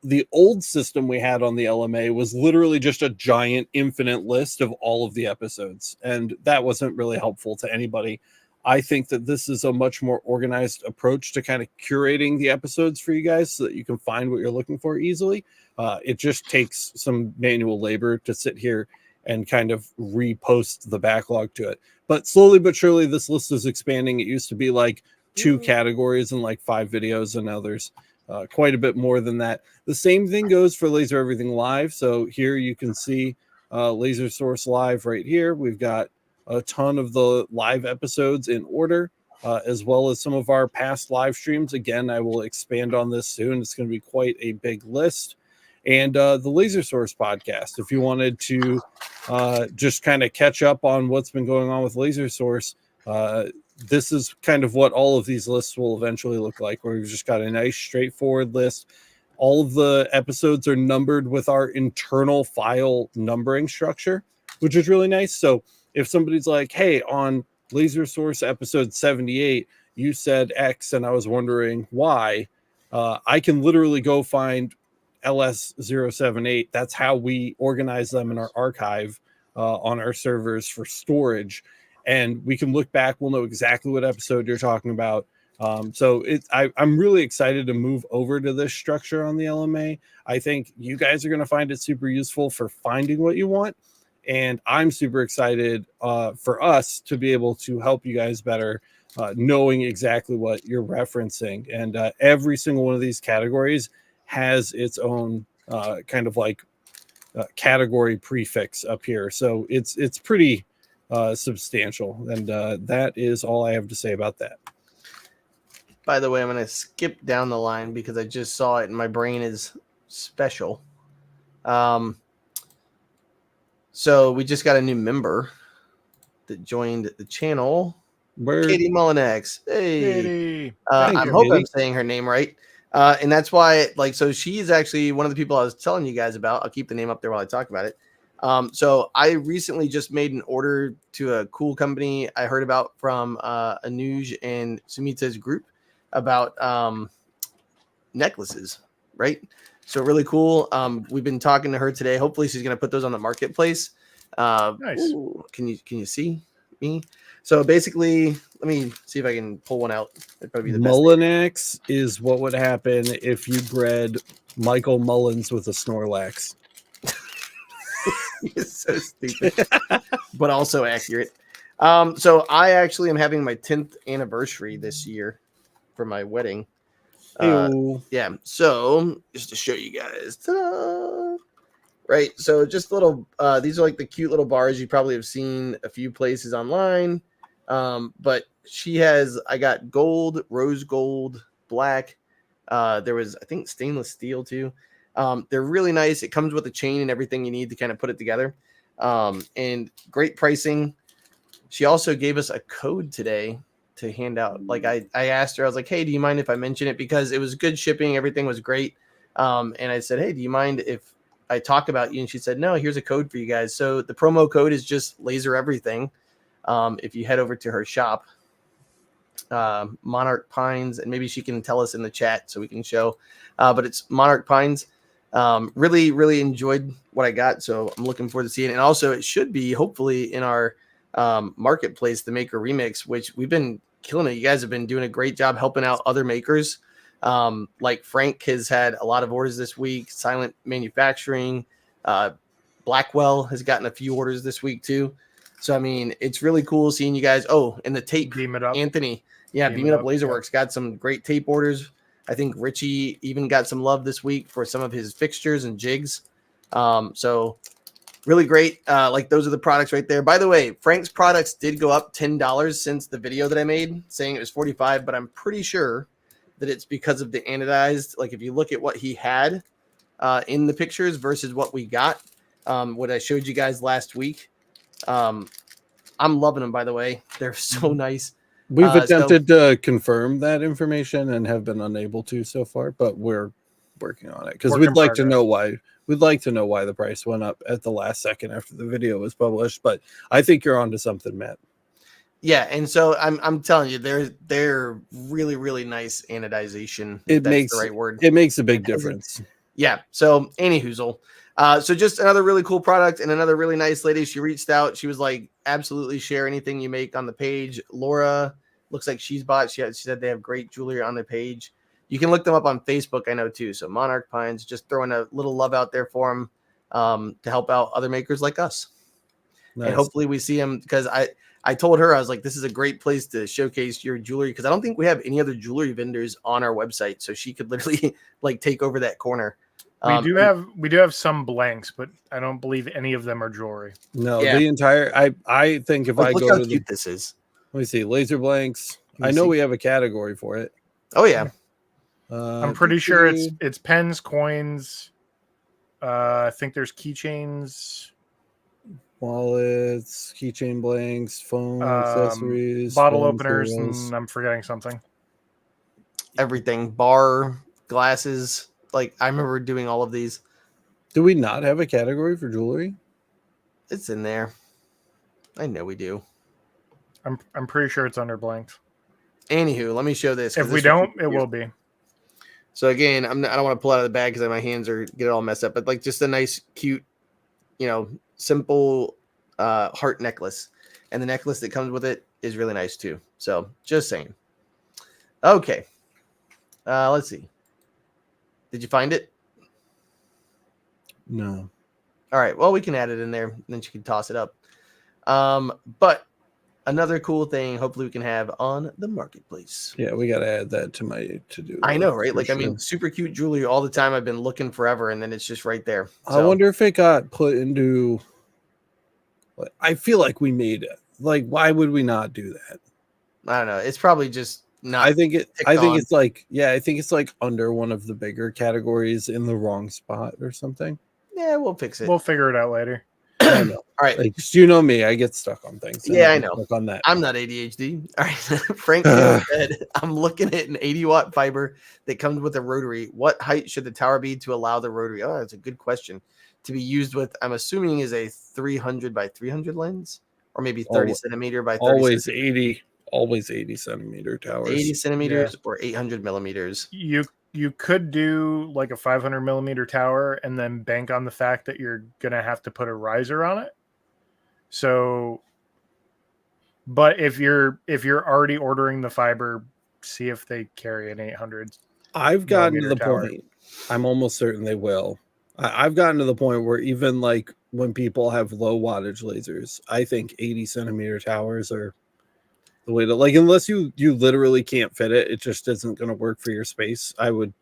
The old system we had on the LMA was literally just a giant infinite list of all of the episodes. And that wasn't really helpful to anybody. I think that this is a much more organized approach to kind of curating the episodes for you guys so that you can find what you're looking for easily. It just takes some manual labor to sit here and kind of repost the backlog to it. But slowly but surely, this list is expanding. It used to be like 2 categories and like 5 videos, and now there's quite a bit more than that. The same thing goes for Laser Everything Live. So here you can see Laser Source Live right here. We've got a ton of the live episodes in order, as well as some of our past live streams. Again, I will expand on this soon. It's going to be quite a big list. And the Laser Source podcast, if you wanted to just kind of catch up on what's been going on with Laser Source, this is kind of what all of these lists will eventually look like, where we've just got a nice straightforward list. All of the episodes are numbered with our internal file numbering structure, which is really nice. So if somebody's like, hey, on Laser Source episode 78, you said X, and I was wondering why, I can literally go find LS078. That's how we organize them in our archive on our servers for storage. And we can look back. We'll know exactly what episode you're talking about. So I'm really excited to move over to this structure on the LMA. I think you guys are going to find it super useful for finding what you want. And I'm super excited for us to be able to help you guys better, knowing exactly what you're referencing. And every single one of these categories has its own kind of like category prefix up here. So it's pretty substantial. And that is all I have to say about that. By the way, I'm going to skip down the line because I just saw it and my brain is special. So we just got a new member that joined the channel. Katie Mullinex. Hey. Katie. I hope I'm saying her name right. And that's why, like, so she's actually one of the people I was telling you guys about. I'll keep the name up there while I talk about it. So I recently just made an order to a cool company I heard about from Anuj and Sumita's group about necklaces, right? So really cool. We've been talking to her today. Hopefully she's going to put those on the marketplace. Nice. Ooh, can you see me? So basically, let me see if I can pull one out. It'd probably be the best thing. Mullinax is what would happen if you bred Michael Mullins with a Snorlax. It's so stupid, but also accurate. So I actually am having my 10th anniversary this year for my wedding. Yeah. So just to show you guys, ta-da! Right. So just little, these are like the cute little bars you probably have seen a few places online. But she has, I got gold, rose gold, black. There was, I think, stainless steel too. They're really nice. It comes with a chain and everything you need to kind of put it together. And great pricing. She also gave us a code today to hand out. Like I asked her, I was like, hey, do you mind if I mention it? Because it was good shipping. Everything was great. And I said, hey, do you mind if I talk about you? And she said, no, here's a code for you guys. So the promo code is just laser everything. If you head over to her shop, Monarch Pines, and maybe she can tell us in the chat so we can show, but it's Monarch Pines. Really, really enjoyed what I got. So I'm looking forward to seeing it. And also it should be hopefully in our marketplace, the MakerREMIX, which we've been killing it. You guys have been doing a great job helping out other makers. Like Frank has had a lot of orders this week. Silent Manufacturing, Blackwell has gotten a few orders this week too. So I mean, it's really cool seeing you guys. Oh, and the tape, Beam It Up. Anthony, yeah, Beam It Up Laserworks got some great tape orders. I think Richie even got some love this week for some of his fixtures and jigs. So really great. Like those are the products right there. By the way, Frank's products did go up $10 since the video that I made saying it was 45, but I'm pretty sure that it's because of the anodized. Like if you look at what he had in the pictures versus what we got, what I showed you guys last week. I'm loving them, by the way. They're so nice. We've attempted to confirm that information and have been unable to so far, but we're working on it because we'd like to know why. We'd like to know why the price went up at the last second after the video was published. But I think you're onto something, Matt. Yeah, and so I'm telling you, they're really, really nice anodization. It makes the right word. It makes a big difference. Yeah. So anyhoozle. So just another really cool product and another really nice lady. She reached out. She was like, absolutely share anything you make on the page. Laura looks like she's bought. She said they have great jewelry on the page. You can look them up on Facebook, I know too. So Monarch Pines, just throwing a little love out there for them to help out other makers like us. Nice. And hopefully we see them because I told her, I was like, this is a great place to showcase your jewelry because I don't think we have any other jewelry vendors on our website. So she could literally like take over that corner. We do have some blanks, but I don't believe any of them are jewelry. No, yeah. The entire I think if I look go how to cute this is. Let me see, laser blanks. I know we have a category for it. Oh yeah. I'm pretty sure it's pens, coins. I think there's keychains, wallets, keychain blanks, phone accessories, bottle openers, and I'm forgetting something. Everything, bar, glasses. Like I remember doing all of these. Do we not have a category for jewelry? It's in there. I know we do. I'm pretty sure it's under blanks. Anywho, let me show this. If we don't, it will be. So again, I don't want to pull out of the bag because my hands get it all messed up. But like just a nice, cute, simple heart necklace, and the necklace that comes with it is really nice too. So just saying. Okay, let's see. Did you find it? No. All right. Well, we can add it in there, and then you can toss it up. But another cool thing, hopefully, we can have on the marketplace. Yeah, we got to add that to my to-do. I know, right? Like, sure. I mean, super cute jewelry all the time. I've been looking forever, and then it's just right there. So. I wonder if it got put into. I feel like we made it. Like, why would we not do that? I don't know. It's probably just not. I think it's like, I think it's like under one of the bigger categories in the wrong spot or something. Yeah, we'll fix it. We'll figure it out later. I know. All right. Like, just, you know me, I get stuck on things. Yeah, I I'm know. stuck on that. I'm not ADHD. All right. Frank Hill said, I'm looking at an 80-watt fiber that comes with a rotary. What height should the tower be to allow the rotary? Oh, that's a good question. To be used with, I'm assuming, is a 300 by 300 lens, or maybe 30 centimeter by 30 always centimeter. 80 centimeter towers. 80 centimeters or 800 millimeters. You could do like a 500 millimeter tower and then bank on the fact that you're gonna have to put a riser on it. So, but if you're already ordering the fiber, see if they carry an 800. I've gotten to the tower. point. I'm almost certain they will. I've gotten to the point where even like when people have low wattage lasers, I think 80 centimeter towers are the way to, like, unless you literally can't fit it, it just isn't going to work for your space. I would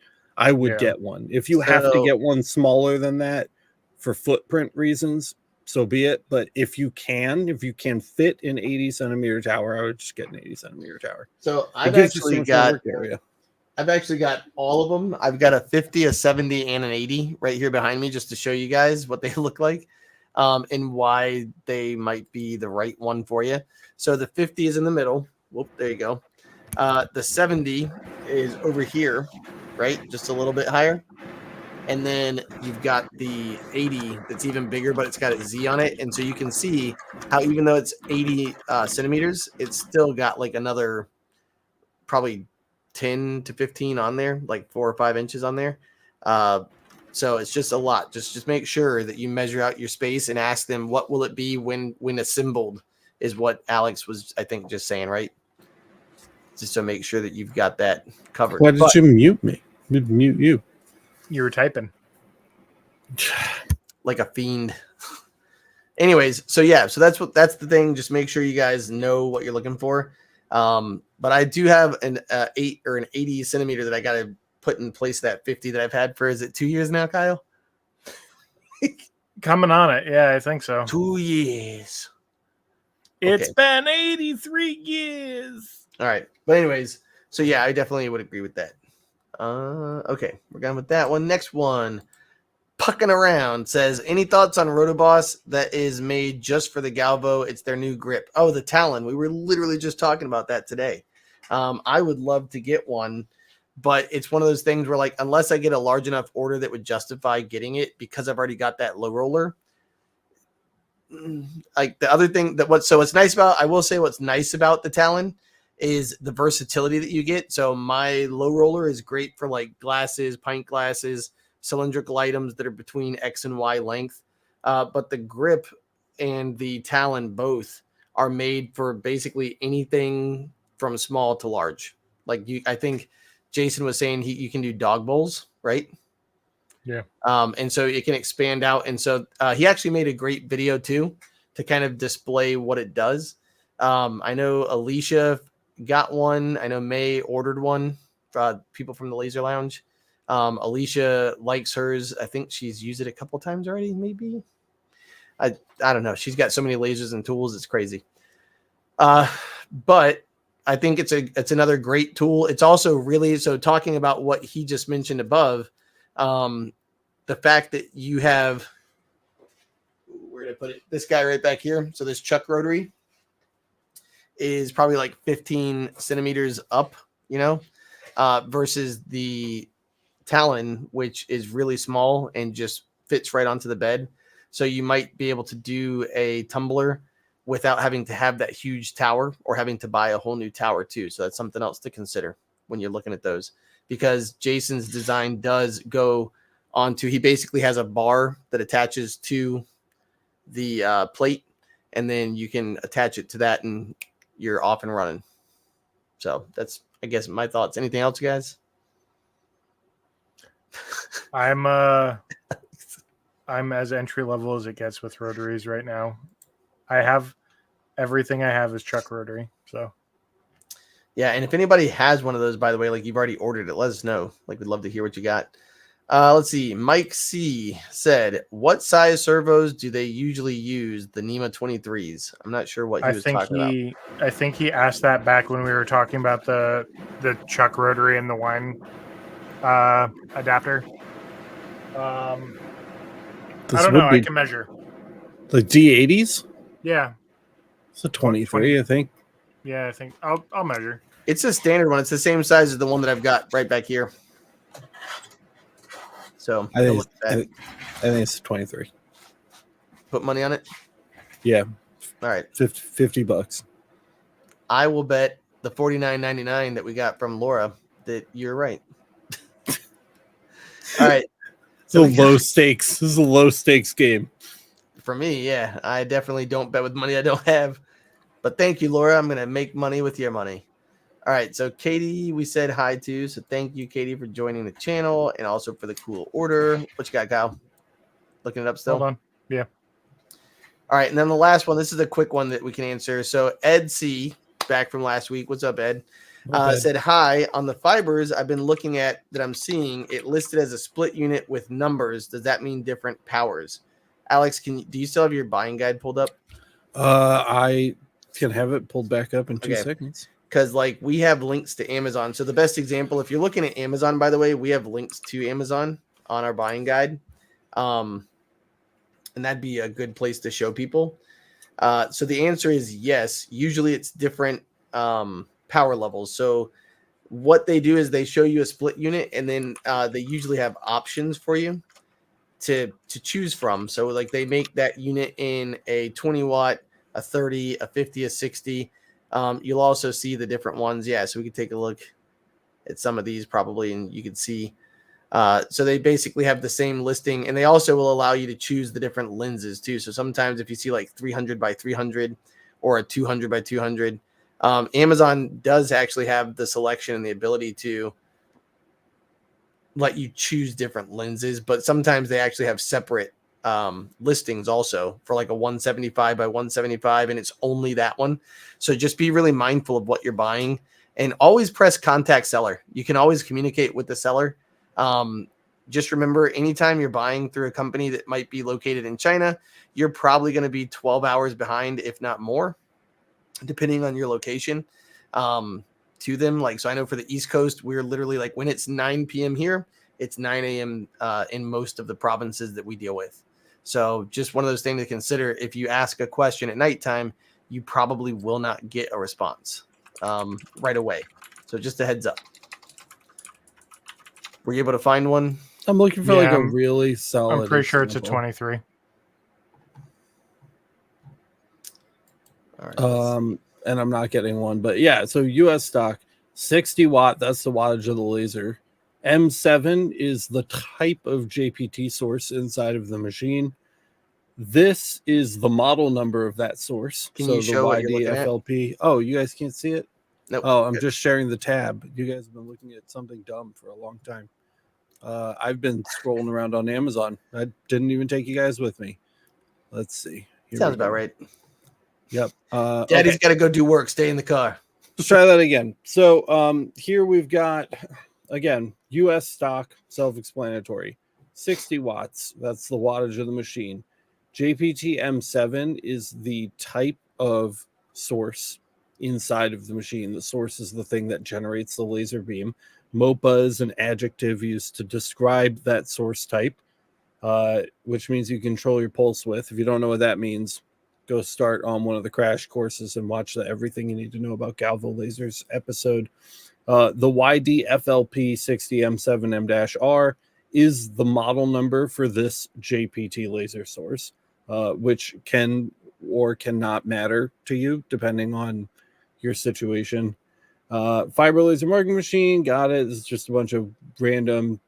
get one. If you have to get one smaller than that for footprint reasons, so be it. But if you can fit an 80 centimeter tower, I would just get an 80 centimeter tower. So I've actually got all of them. I've got a 50, a 70, and an 80 right here behind me, just to show you guys what they look like, and why they might be the right one for you. So the 50 is in the middle. Whoop, there you go. The 70 is over here, right? Just a little bit higher. And then you've got the 80 that's even bigger, but it's got a Z on it. And so you can see how even though it's 80 centimeters, it's still got like another probably 10 to 15 on there, like 4 or 5 inches on there. So it's just a lot. Just make sure that you measure out your space and ask them what will it be when assembled, is what Alex was, I think, just saying, right? Just to make sure that you've got that covered. Why did you mute me? Mute you. You were typing like a fiend. Anyways, so yeah, so that's the thing. Just make sure you guys know what you're looking for. But I do have an 8 or an 80 centimeter that I got to put in place that 50 that I've had for, is it 2 years now, Kyle? coming on it. Yeah, I think so. 2 years. It's been 83 years. All right. But anyways, so yeah, I definitely would agree with that. Okay, we're done with that one. Next one, Pucking Around says, any thoughts on Rotoboss that is made just for the Galvo? It's their new grip. Oh, the Talon. We were literally just talking about that today. I would love to get one, but it's one of those things where, like, unless I get a large enough order that would justify getting it, because I've already got that low roller. Like the other thing what's nice about, I will say what's nice about the Talon is the versatility that you get. So my low roller is great for like glasses, pint glasses, cylindrical items that are between X and Y length. But the grip and the Talon both are made for basically anything from small to large. Like I think Jason was saying you can do dog bowls, right? Yeah. And so it can expand out. And so he actually made a great video too to kind of display what it does. I know Alicia got one. I know May ordered one. People from the Laser Lounge. Alicia likes hers. I think she's used it a couple times already. Maybe. I don't know. She's got so many lasers and tools. It's crazy. But I think it's another great tool. It's also really, so talking about what he just mentioned above, the fact that you have, where did I put it? This guy right back here. So this Chuck Rotary is probably like 15 centimeters up, versus the Talon, which is really small and just fits right onto the bed. So you might be able to do a tumbler without having to have that huge tower or having to buy a whole new tower too. So that's something else to consider when you're looking at those, because Jason's design does go onto, he basically has a bar that attaches to the plate, and then you can attach it to that and you're off and running. So that's, I guess, my thoughts. Anything else, guys? I'm as entry level as it gets with rotaries right now. Everything I have is Chuck Rotary. So yeah, and if anybody has one of those, by the way, like you've already ordered it, let us know. Like, we'd love to hear what you got. Let's see. Mike C said, what size servos do they usually use? The NEMA 23s. I'm not sure what he was talking about. I think he asked that back when we were talking about the Chuck Rotary and the wine adapter. I don't know. I can measure. The D80s? Yeah. It's a 23, I think. Yeah, I think I'll measure. It's a standard one. It's the same size as the one that I've got right back here. So I think it's 23. Put money on it. Yeah. All right. $50. I will bet the $49.99 that we got from Laura that you're right. All right. So low stakes. This is a low stakes game. For me, yeah. I definitely don't bet with money I don't have. But thank you, Laura. I'm going to make money with your money. All right. So Katie, we said hi to. So thank you, Katie, for joining the channel and also for the cool order. What you got, Kyle? Looking it up still? Hold on. Yeah. All right. And then the last one. This is a quick one that we can answer. So Ed C, back from last week. What's up, Ed? Said, hi, on the fibers I've been looking at that I'm seeing it listed as a split unit with numbers. Does that mean different powers? Alex, do you still have your buying guide pulled up? I can have it pulled back up in 2 seconds. Because like we have links to Amazon. So the best example, if you're looking at Amazon, by the way, we have links to Amazon on our buying guide. And that'd be a good place to show people. So the answer is yes. Usually it's different power levels. So what they do is they show you a split unit, and then they usually have options for you to choose from. So like they make that unit in a 20 watt, a 30, a 50, a 60. You'll also see the different ones. Yeah. So we could take a look at some of these probably, and you can see. So they basically have the same listing, and they also will allow you to choose the different lenses too. So sometimes if you see like 300 by 300 or a 200 by 200, Amazon does actually have the selection and the ability to let you choose different lenses, but sometimes they actually have separate listings also for like a 175 by 175, and it's only that one. So just be really mindful of what you're buying, and always press contact seller. You can always communicate with the seller. Just remember, anytime you're buying through a company that might be located in China, you're probably going to be 12 hours behind, if not more, depending on your location, to them. Like, so I know for the East Coast, we're literally like when it's 9 p.m. here, it's 9 a.m. In most of the provinces that we deal with. So just one of those things to consider. If you ask a question at nighttime, you probably will not get a response right away. So just a heads up. Were you able to find one? I'm looking for like a really solid. I'm pretty sure it's a 23. All right, and I'm not getting one, but yeah. So US stock, 60 watt. That's the wattage of the laser. M7 is the type of JPT source inside of the machine. This is the model number of that source. Can you show what you're looking at? FLP. Oh, you guys can't see it? Nope. Oh, I'm just sharing the tab. You guys have been looking at something dumb for a long time. I've been scrolling around on Amazon. I didn't even take you guys with me. Let's see. Sounds about right. Yep. Daddy's got to go do work. Stay in the car. Let's try that again. So here we've got, again, US stock, self-explanatory. 60 watts. That's the wattage of the machine. JPT M7 is the type of source inside of the machine. The source is the thing that generates the laser beam. MOPA is an adjective used to describe that source type, which means you control your pulse width. If you don't know what that means, go start on one of the crash courses and watch the Everything You Need to Know About Galvo Lasers episode. The YDFLP 60M7M-R is the model number for this JPT laser source, which can or cannot matter to you depending on your situation. Fiber laser marking machine, got it. This is just a bunch of random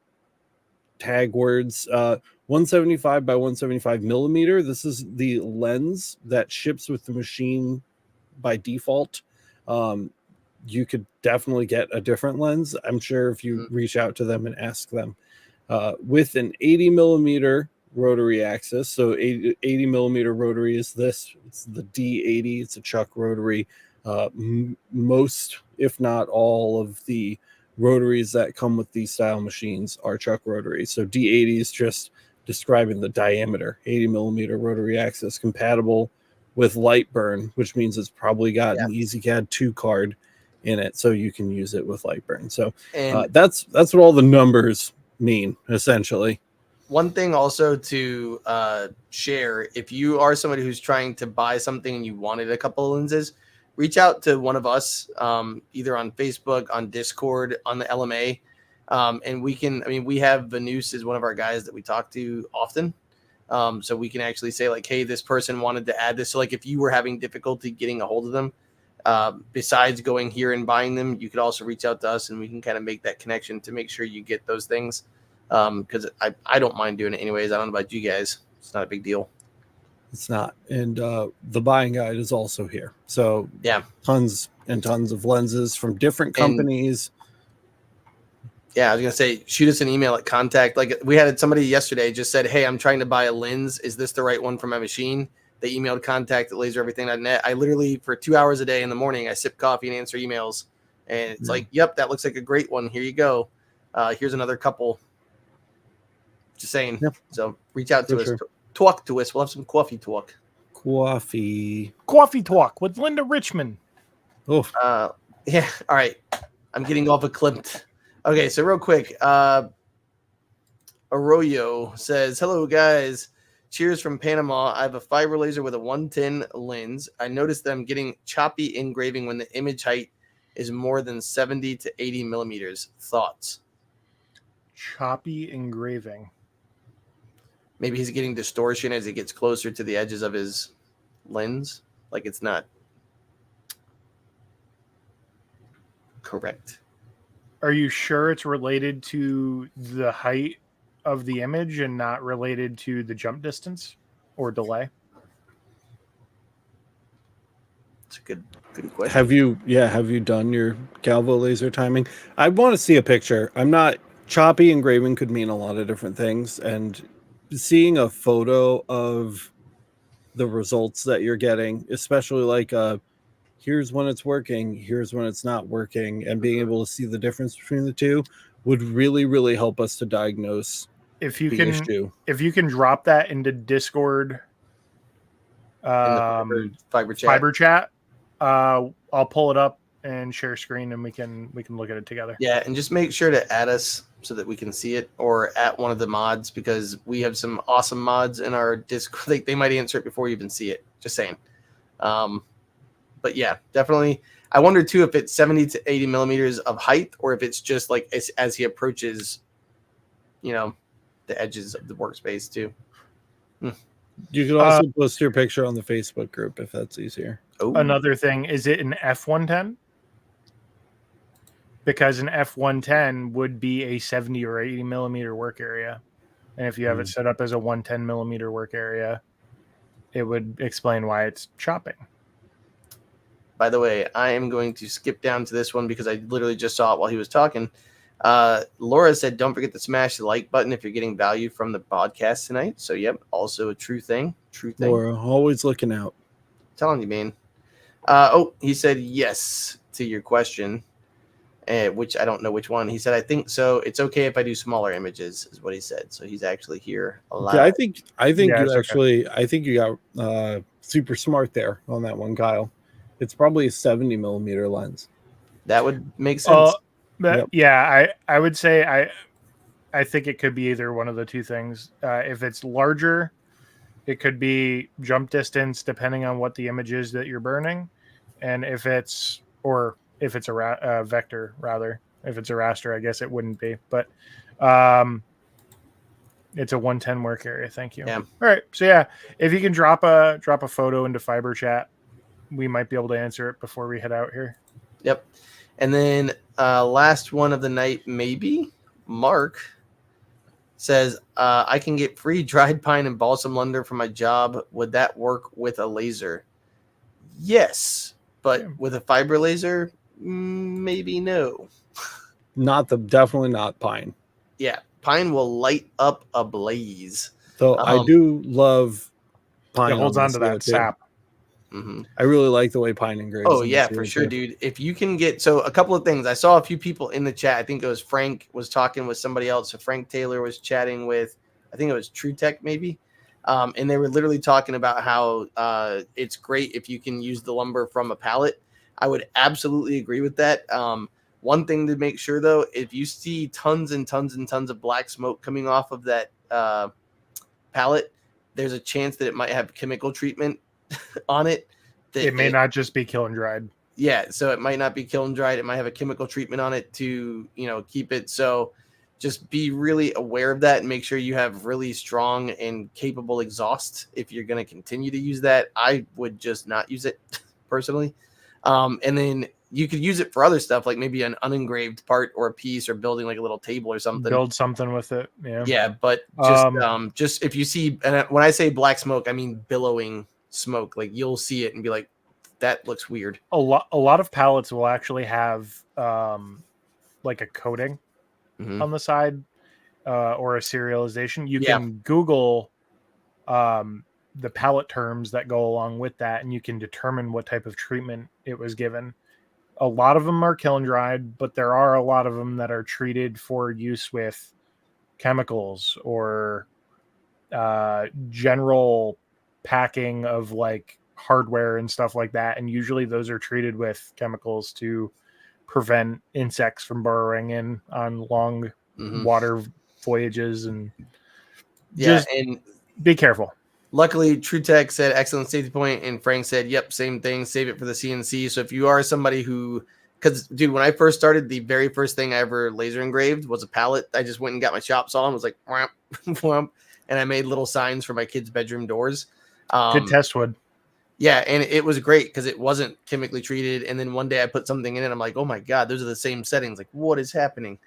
tag words. 175 by 175 millimeter. This is the lens that ships with the machine by default. You could definitely get a different lens, I'm sure, if you reach out to them and ask them. With an 80 millimeter rotary axis. So 80 millimeter rotary is this. It's the D80. It's a chuck rotary. Most, if not all, of the rotaries that come with these style machines are chuck rotaries. So D80 is just describing the diameter. 80 millimeter rotary axis, compatible with light burn, which means it's probably got an EasyCAD 2 card in it, so you can use it with light burn. So that's what all the numbers mean, essentially. one thing also to share, if you are somebody who's trying to buy something and you wanted a couple of lenses, reach out to one of us, either on Facebook, on Discord, on the LMA. And we have Vanus is one of our guys that we talk to often. So we can actually say like, hey, this person wanted to add this. So like if you were having difficulty getting a hold of them, besides going here and buying them, you could also reach out to us and we can kind of make that connection to make sure you get those things. Because I don't mind doing it anyways. I don't know about you guys. It's not a big deal. It's not. And the buying guide is also here. So yeah, tons and tons of lenses from different companies. Yeah, I was going to say, shoot us an email at contact. Like we had somebody yesterday just said, hey, I'm trying to buy a lens. Is this the right one for my machine? They emailed contact at lasereverything.net. I literally, for 2 hours a day in the morning, I sip coffee and answer emails. And it's like, yep, that looks like a great one. Here you go. Here's another couple. Just saying. Yep. So reach out to us. Sure. Talk to us. We'll have some coffee talk. Coffee talk with Linda Richmond. Oh. Yeah. All right. I'm getting off a clip. Okay, so real quick, Arroyo says, hello, guys. Cheers from Panama. I have a fiber laser with a 110 lens. I noticed them getting choppy engraving when the image height is more than 70 to 80 millimeters. Thoughts? Choppy engraving. Maybe he's getting distortion as he gets closer to the edges of his lens. Like it's not correct. Are you sure it's related to the height of the image and not related to the jump distance or delay? It's a good question. Have you done your galvo laser timing? I want to see a picture. I'm not choppy engraving could mean a lot of different things, and seeing a photo of the results that you're getting, especially like here's when it's working, here's when it's not working, and being able to see the difference between the two would really, really help us to diagnose the issue. If you can drop that into Discord, fiber chat, I'll pull it up and share screen, and we can look at it together. Yeah, and just make sure to add us so that we can see it, or at one of the mods, because we have some awesome mods in our Discord. They might answer it before you even see it. Just saying. But yeah, definitely. I wonder too if it's 70 to 80 millimeters of height, or if it's just like as he approaches, the edges of the workspace too. You could also post your picture on the Facebook group if that's easier. Oh. Another thing, is it an F110? Because an F110 would be a 70 or 80 millimeter work area. And if you have it set up as a 110 millimeter work area, it would explain why it's chopping. By the way, I am going to skip down to this one because I literally just saw it while he was talking. Laura said, don't forget to smash the like button if you're getting value from the podcast tonight. So, yep, also a true thing. Laura, always looking out. I'm telling you, man. He said yes to your question, which I don't know which one. He said, I think so. It's okay if I do smaller images, is what he said. So he's actually here a lot. Yeah, I think you got super smart there on that one, Kyle. It's probably a 70 millimeter lens. That would make sense. Yep. Yeah, I would say I think it could be either one of the two things. If it's larger, it could be jump distance, depending on what the image is that you're burning, and if it's a vector, rather. If it's a raster, I guess it wouldn't be, but it's a 110 work area. Thank you. Yeah. All right. So yeah, if you can drop a photo into Fiber Chat, we might be able to answer it before we head out here. Yep. And then last one of the night, maybe Mark says, I can get free dried pine and balsam lumber for my job. Would that work with a laser? Yes, but with a fiber laser, maybe no. Definitely not pine. Yeah, pine will light up a blaze. So I do love pine. It holds on to that sap. Mm-hmm. I really like the way pine engraves. Oh yeah, for sure, dude. If you can get a couple of things. I saw a few people in the chat. I think it was Frank was talking with somebody else. So Frank Taylor was chatting with, I think it was True Tech maybe, and they were literally talking about how it's great if you can use the lumber from a pallet. I would absolutely agree with that. One thing to make sure though, if you see tons and tons and tons of black smoke coming off of that pallet, there's a chance that it might have chemical treatment on it. It may not just be kiln dried. Yeah, so it might not be kiln dried. It might have a chemical treatment on it to, keep it. So just be really aware of that and make sure you have really strong and capable exhaust if you're going to continue to use that. I would just not use it personally. And then you could use it for other stuff, like maybe an unengraved part or a piece, or building like a little table or something. Build something with it. Yeah. Yeah, but just if you see, and when I say black smoke, I mean billowing smoke. Like you'll see it and be like, that looks weird. A lot of pallets will actually have like a coating on the side or a serialization. You can Google the pallet terms that go along with that, and you can determine what type of treatment it was given. A lot of them are kiln dried, but there are a lot of them that are treated for use with chemicals or general packing of like hardware and stuff like that. And usually those are treated with chemicals to prevent insects from burrowing in on long water voyages. And just and be careful. Luckily, TrueTech said excellent safety point, and Frank said, yep, same thing, save it for the CNC. So if you are somebody who, because dude, when I first started, the very first thing I ever laser engraved was a pallet. I just went and got my shop saw and was like, whomp, whomp, and I made little signs for my kids' bedroom doors. Good test wood. Yeah, and it was great because it wasn't chemically treated. And then one day I put something in it, I'm like, oh my God, those are the same settings. Like, what is happening?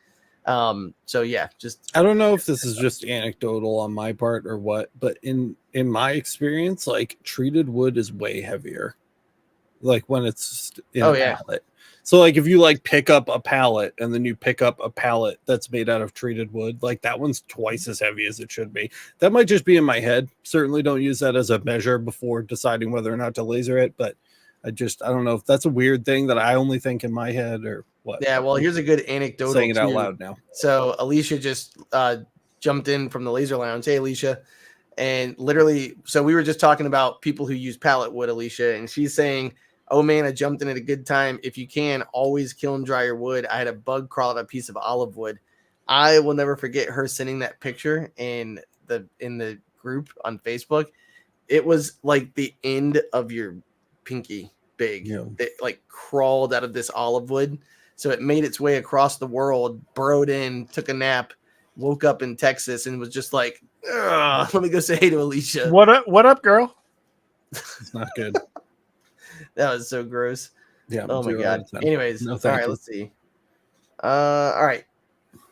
So yeah, just I don't know if this is just anecdotal on my part or what, but in my experience, like treated wood is way heavier. Like when it's in a pallet. So like if you like pick up a pallet and then you pick up a pallet that's made out of treated wood, like that one's twice as heavy as it should be. That might just be in my head. Certainly don't use that as a measure before deciding whether or not to laser it, but I don't know if that's a weird thing that I only think in my head or what. Yeah, well, here's a good anecdote. Saying it out loud now. So Alicia just jumped in from the laser lounge. Hey, Alicia. And literally, so we were just talking about people who use pallet wood, Alicia, and she's saying, oh man, I jumped in at a good time. If you can, always kiln dry your wood. I had a bug crawl out a piece of olive wood. I will never forget her sending that picture in the group on Facebook. It was like the end of your pinky big. Yeah. It like crawled out of this olive wood. So it made its way across the world, burrowed in, took a nap, woke up in Texas, and was just like, let me go say hey to Alicia. What up, girl? It's not good. That was so gross. Yeah. Oh my God. Anyways, all right, let's see. All right.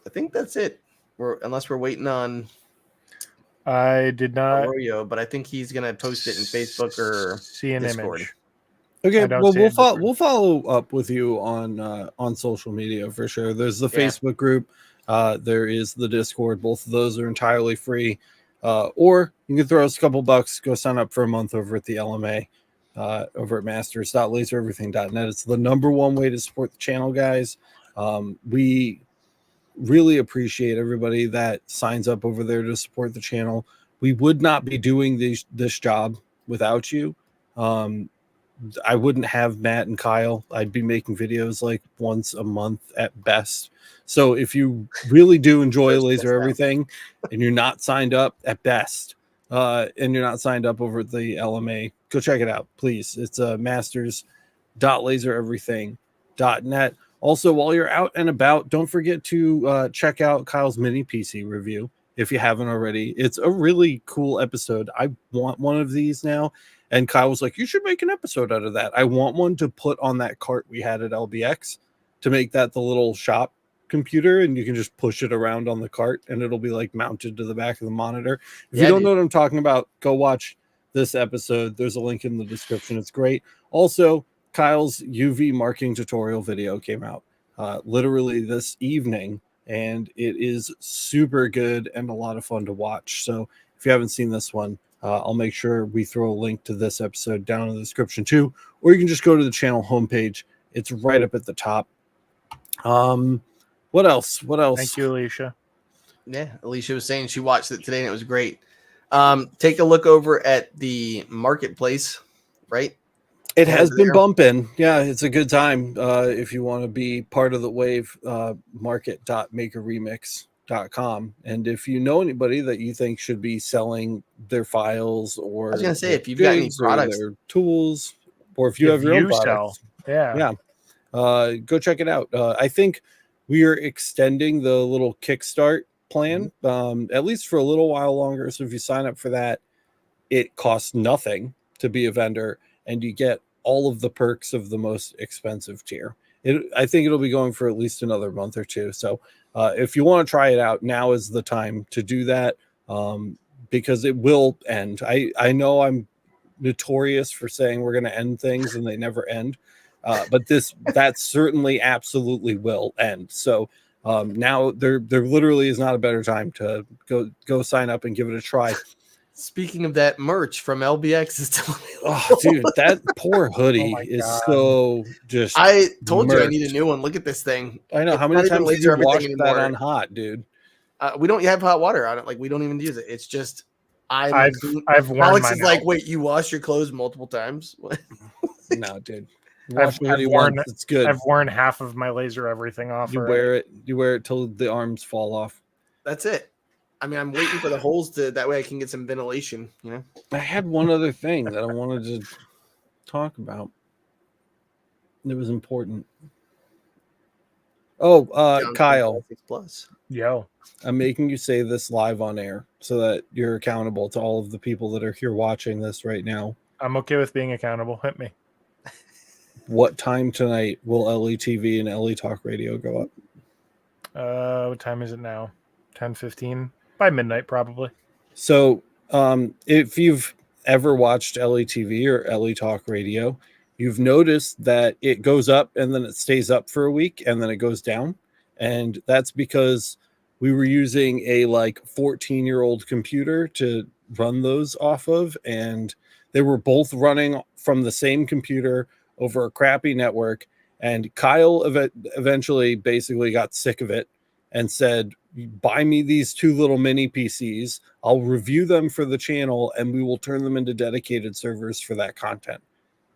I think that's it. Unless we're waiting on I did not Oreo, but I think he's gonna post it in Facebook or see an Discord. Image. Okay, well we'll follow up with you on social media for sure. There's the Facebook group, there is the Discord. Both of those are entirely free. Or you can throw us a couple bucks, go sign up for a month over at the LMA, over at masters.lasereverything.net. It's the #1 way to support the channel, guys. We really appreciate everybody that signs up over there to support the channel. We would not be doing this job without you. I wouldn't have Matt and Kyle. I'd be making videos like once a month at best. So if you really do enjoy Laser Everything and you're not signed up at best, and you're not signed up over at the LMA, go check it out, please. It's masters.lasereverything.net. Also, while you're out and about, don't forget to check out Kyle's mini PC review if you haven't already. It's a really cool episode. I want one of these now. And Kyle was like, you should make an episode out of that. I want one to put on that cart we had at LBX to make that the little shop computer, and you can just push it around on the cart and it'll be like mounted to the back of the monitor. If you don't know what I'm talking about, go watch this episode. There's a link in the description. It's great. Also, Kyle's UV marking tutorial video came out literally this evening, and it is super good and a lot of fun to watch. So if you haven't seen this one, I'll make sure we throw a link to this episode down in the description too, or you can just go to the channel homepage. It's right up at the top. What else? Thank you, Alicia. Yeah, Alicia was saying she watched it today and it was great. Take a look over at the marketplace, right? It has been bumping. Yeah, it's a good time if you want to be part of the wave. Market.MakerREMIX liable.com. And if you know anybody that you think should be selling their files or I was gonna say, their if you've got any jigs or products, their tools, or if you have your own products, yeah, go check it out. I think we are extending the little Kickstart plan, at least for a little while longer. So if you sign up for that, it costs nothing to be a vendor, and you get all of the perks of the most expensive tier. I think it'll be going for at least another month or two. So if you want to try it out, now is the time to do that, because it will end. I know I'm notorious for saying we're going to end things and they never end. But that certainly absolutely will end. So now there literally is not a better time to go sign up and give it a try. Speaking of that, merch from LBX is still Oh, dude, that poor hoodie is so just. I told you I merch. need a new one. Look at this thing. I know. It's How many not even times did laser you wash everything that anymore. on hot, dude? We don't have hot water on it. Like, we don't even use it. It's just I've worn Alex mine is like, out. wait, you wash your clothes multiple times? No, dude. Wash the hoodie once. It's good. I've worn half of my laser everything off. You wear it till the arms fall off. That's it. I mean, I'm waiting for the holes that way I can get some ventilation. You know. I had one other thing that I wanted to talk about. It was important. Oh, Kyle. Plus. Yo. I'm making you say this live on air so that you're accountable to all of the people that are here watching this right now. I'm okay with being accountable. Hit me. What time tonight will LETV and LE Talk Radio go up? What time is it now? 10:15? By midnight, probably. So if you've ever watched LETV or LE Talk Radio, you've noticed that it goes up and then it stays up for a week and then it goes down. And that's because we were using a 14-year-old computer to run those off of, and they were both running from the same computer over a crappy network. And Kyle eventually basically got sick of it and said, buy me these two little mini PCs. I'll review them for the channel and we will turn them into dedicated servers for that content.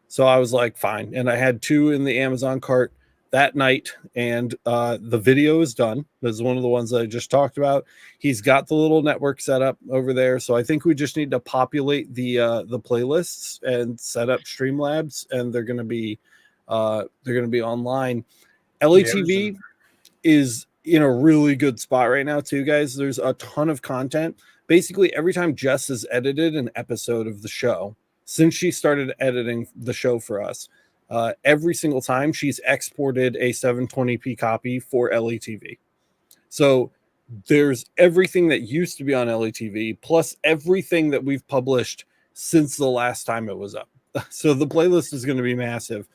So I was like, fine. And I had two in the Amazon cart that night, and the video is done. This is one of the ones that I just talked about. He's got the little network set up over there. So I think we just need to populate the playlists and set up Streamlabs, and they're going to be online. LETV is in a really good spot right now too, guys. There's a ton of content. Basically, every time Jess has edited an episode of the show since she started editing the show for us, every single time she's exported a 720p copy for LETV. So there's everything that used to be on LETV plus everything that we've published since the last time it was up. So the playlist is going to be massive.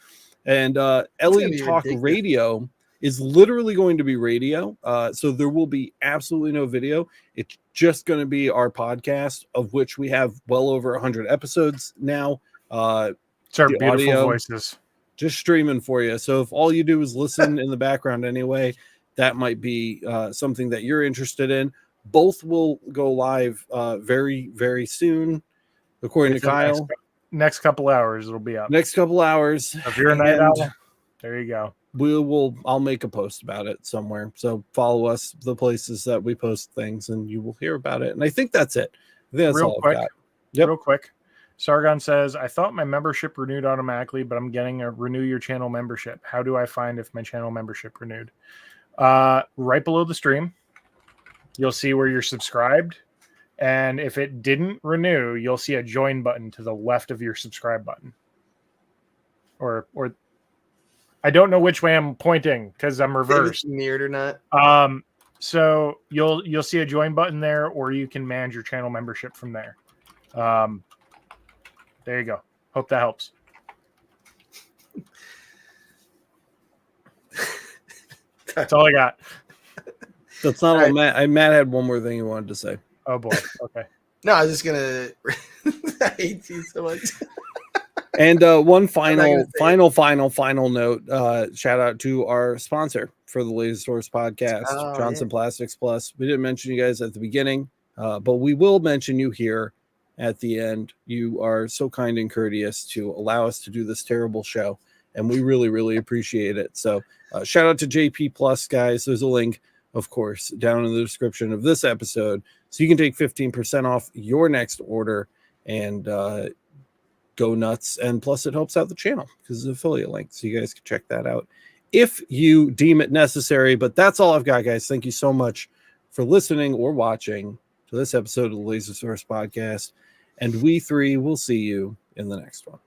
And LE Talk Radio is literally going to be radio. So there will be absolutely no video. It's just going to be our podcast, of which we have well over 100 episodes now. It's our beautiful audio, voices. Just streaming for you. So if all you do is listen in the background anyway, that might be something that you're interested in. Both will go live very, very soon, according to Kyle. Next couple hours, it'll be up. Next couple hours. If you're a night owl, there you go. I'll make a post about it somewhere. So follow us, the places that we post things, and you will hear about it. And I think that's it. I think that's all I've got. Yep. Real quick. Sargon says, I thought my membership renewed automatically, but I'm getting a renew your channel membership. How do I find if my channel membership renewed? Right below the stream, you'll see where you're subscribed. And if it didn't renew, you'll see a join button to the left of your subscribe button. Or I don't know which way I'm pointing because I'm reversed. Mirrored or not. So you'll see a join button there, or you can manage your channel membership from there. There you go. Hope that helps. That's all I got. That's not all, Matt. Matt had one more thing he wanted to say. Oh boy. Okay. No, I was just gonna. I hate you so much. And one final note. Shout out to our sponsor for the Laser Source podcast, Johnson Plastics Plus. We didn't mention you guys at the beginning, but we will mention you here at the end. You are so kind and courteous to allow us to do this terrible show, and we really, really appreciate it. So shout out to JP Plus, guys. There's a link of course, down in the description of this episode, so you can take 15% off your next order and go nuts. And plus, it helps out the channel because it's an affiliate link, so you guys can check that out if you deem it necessary. But that's all I've got, guys. Thank you so much for listening or watching to this episode of the Laser Source Podcast, and we three will see you in the next one.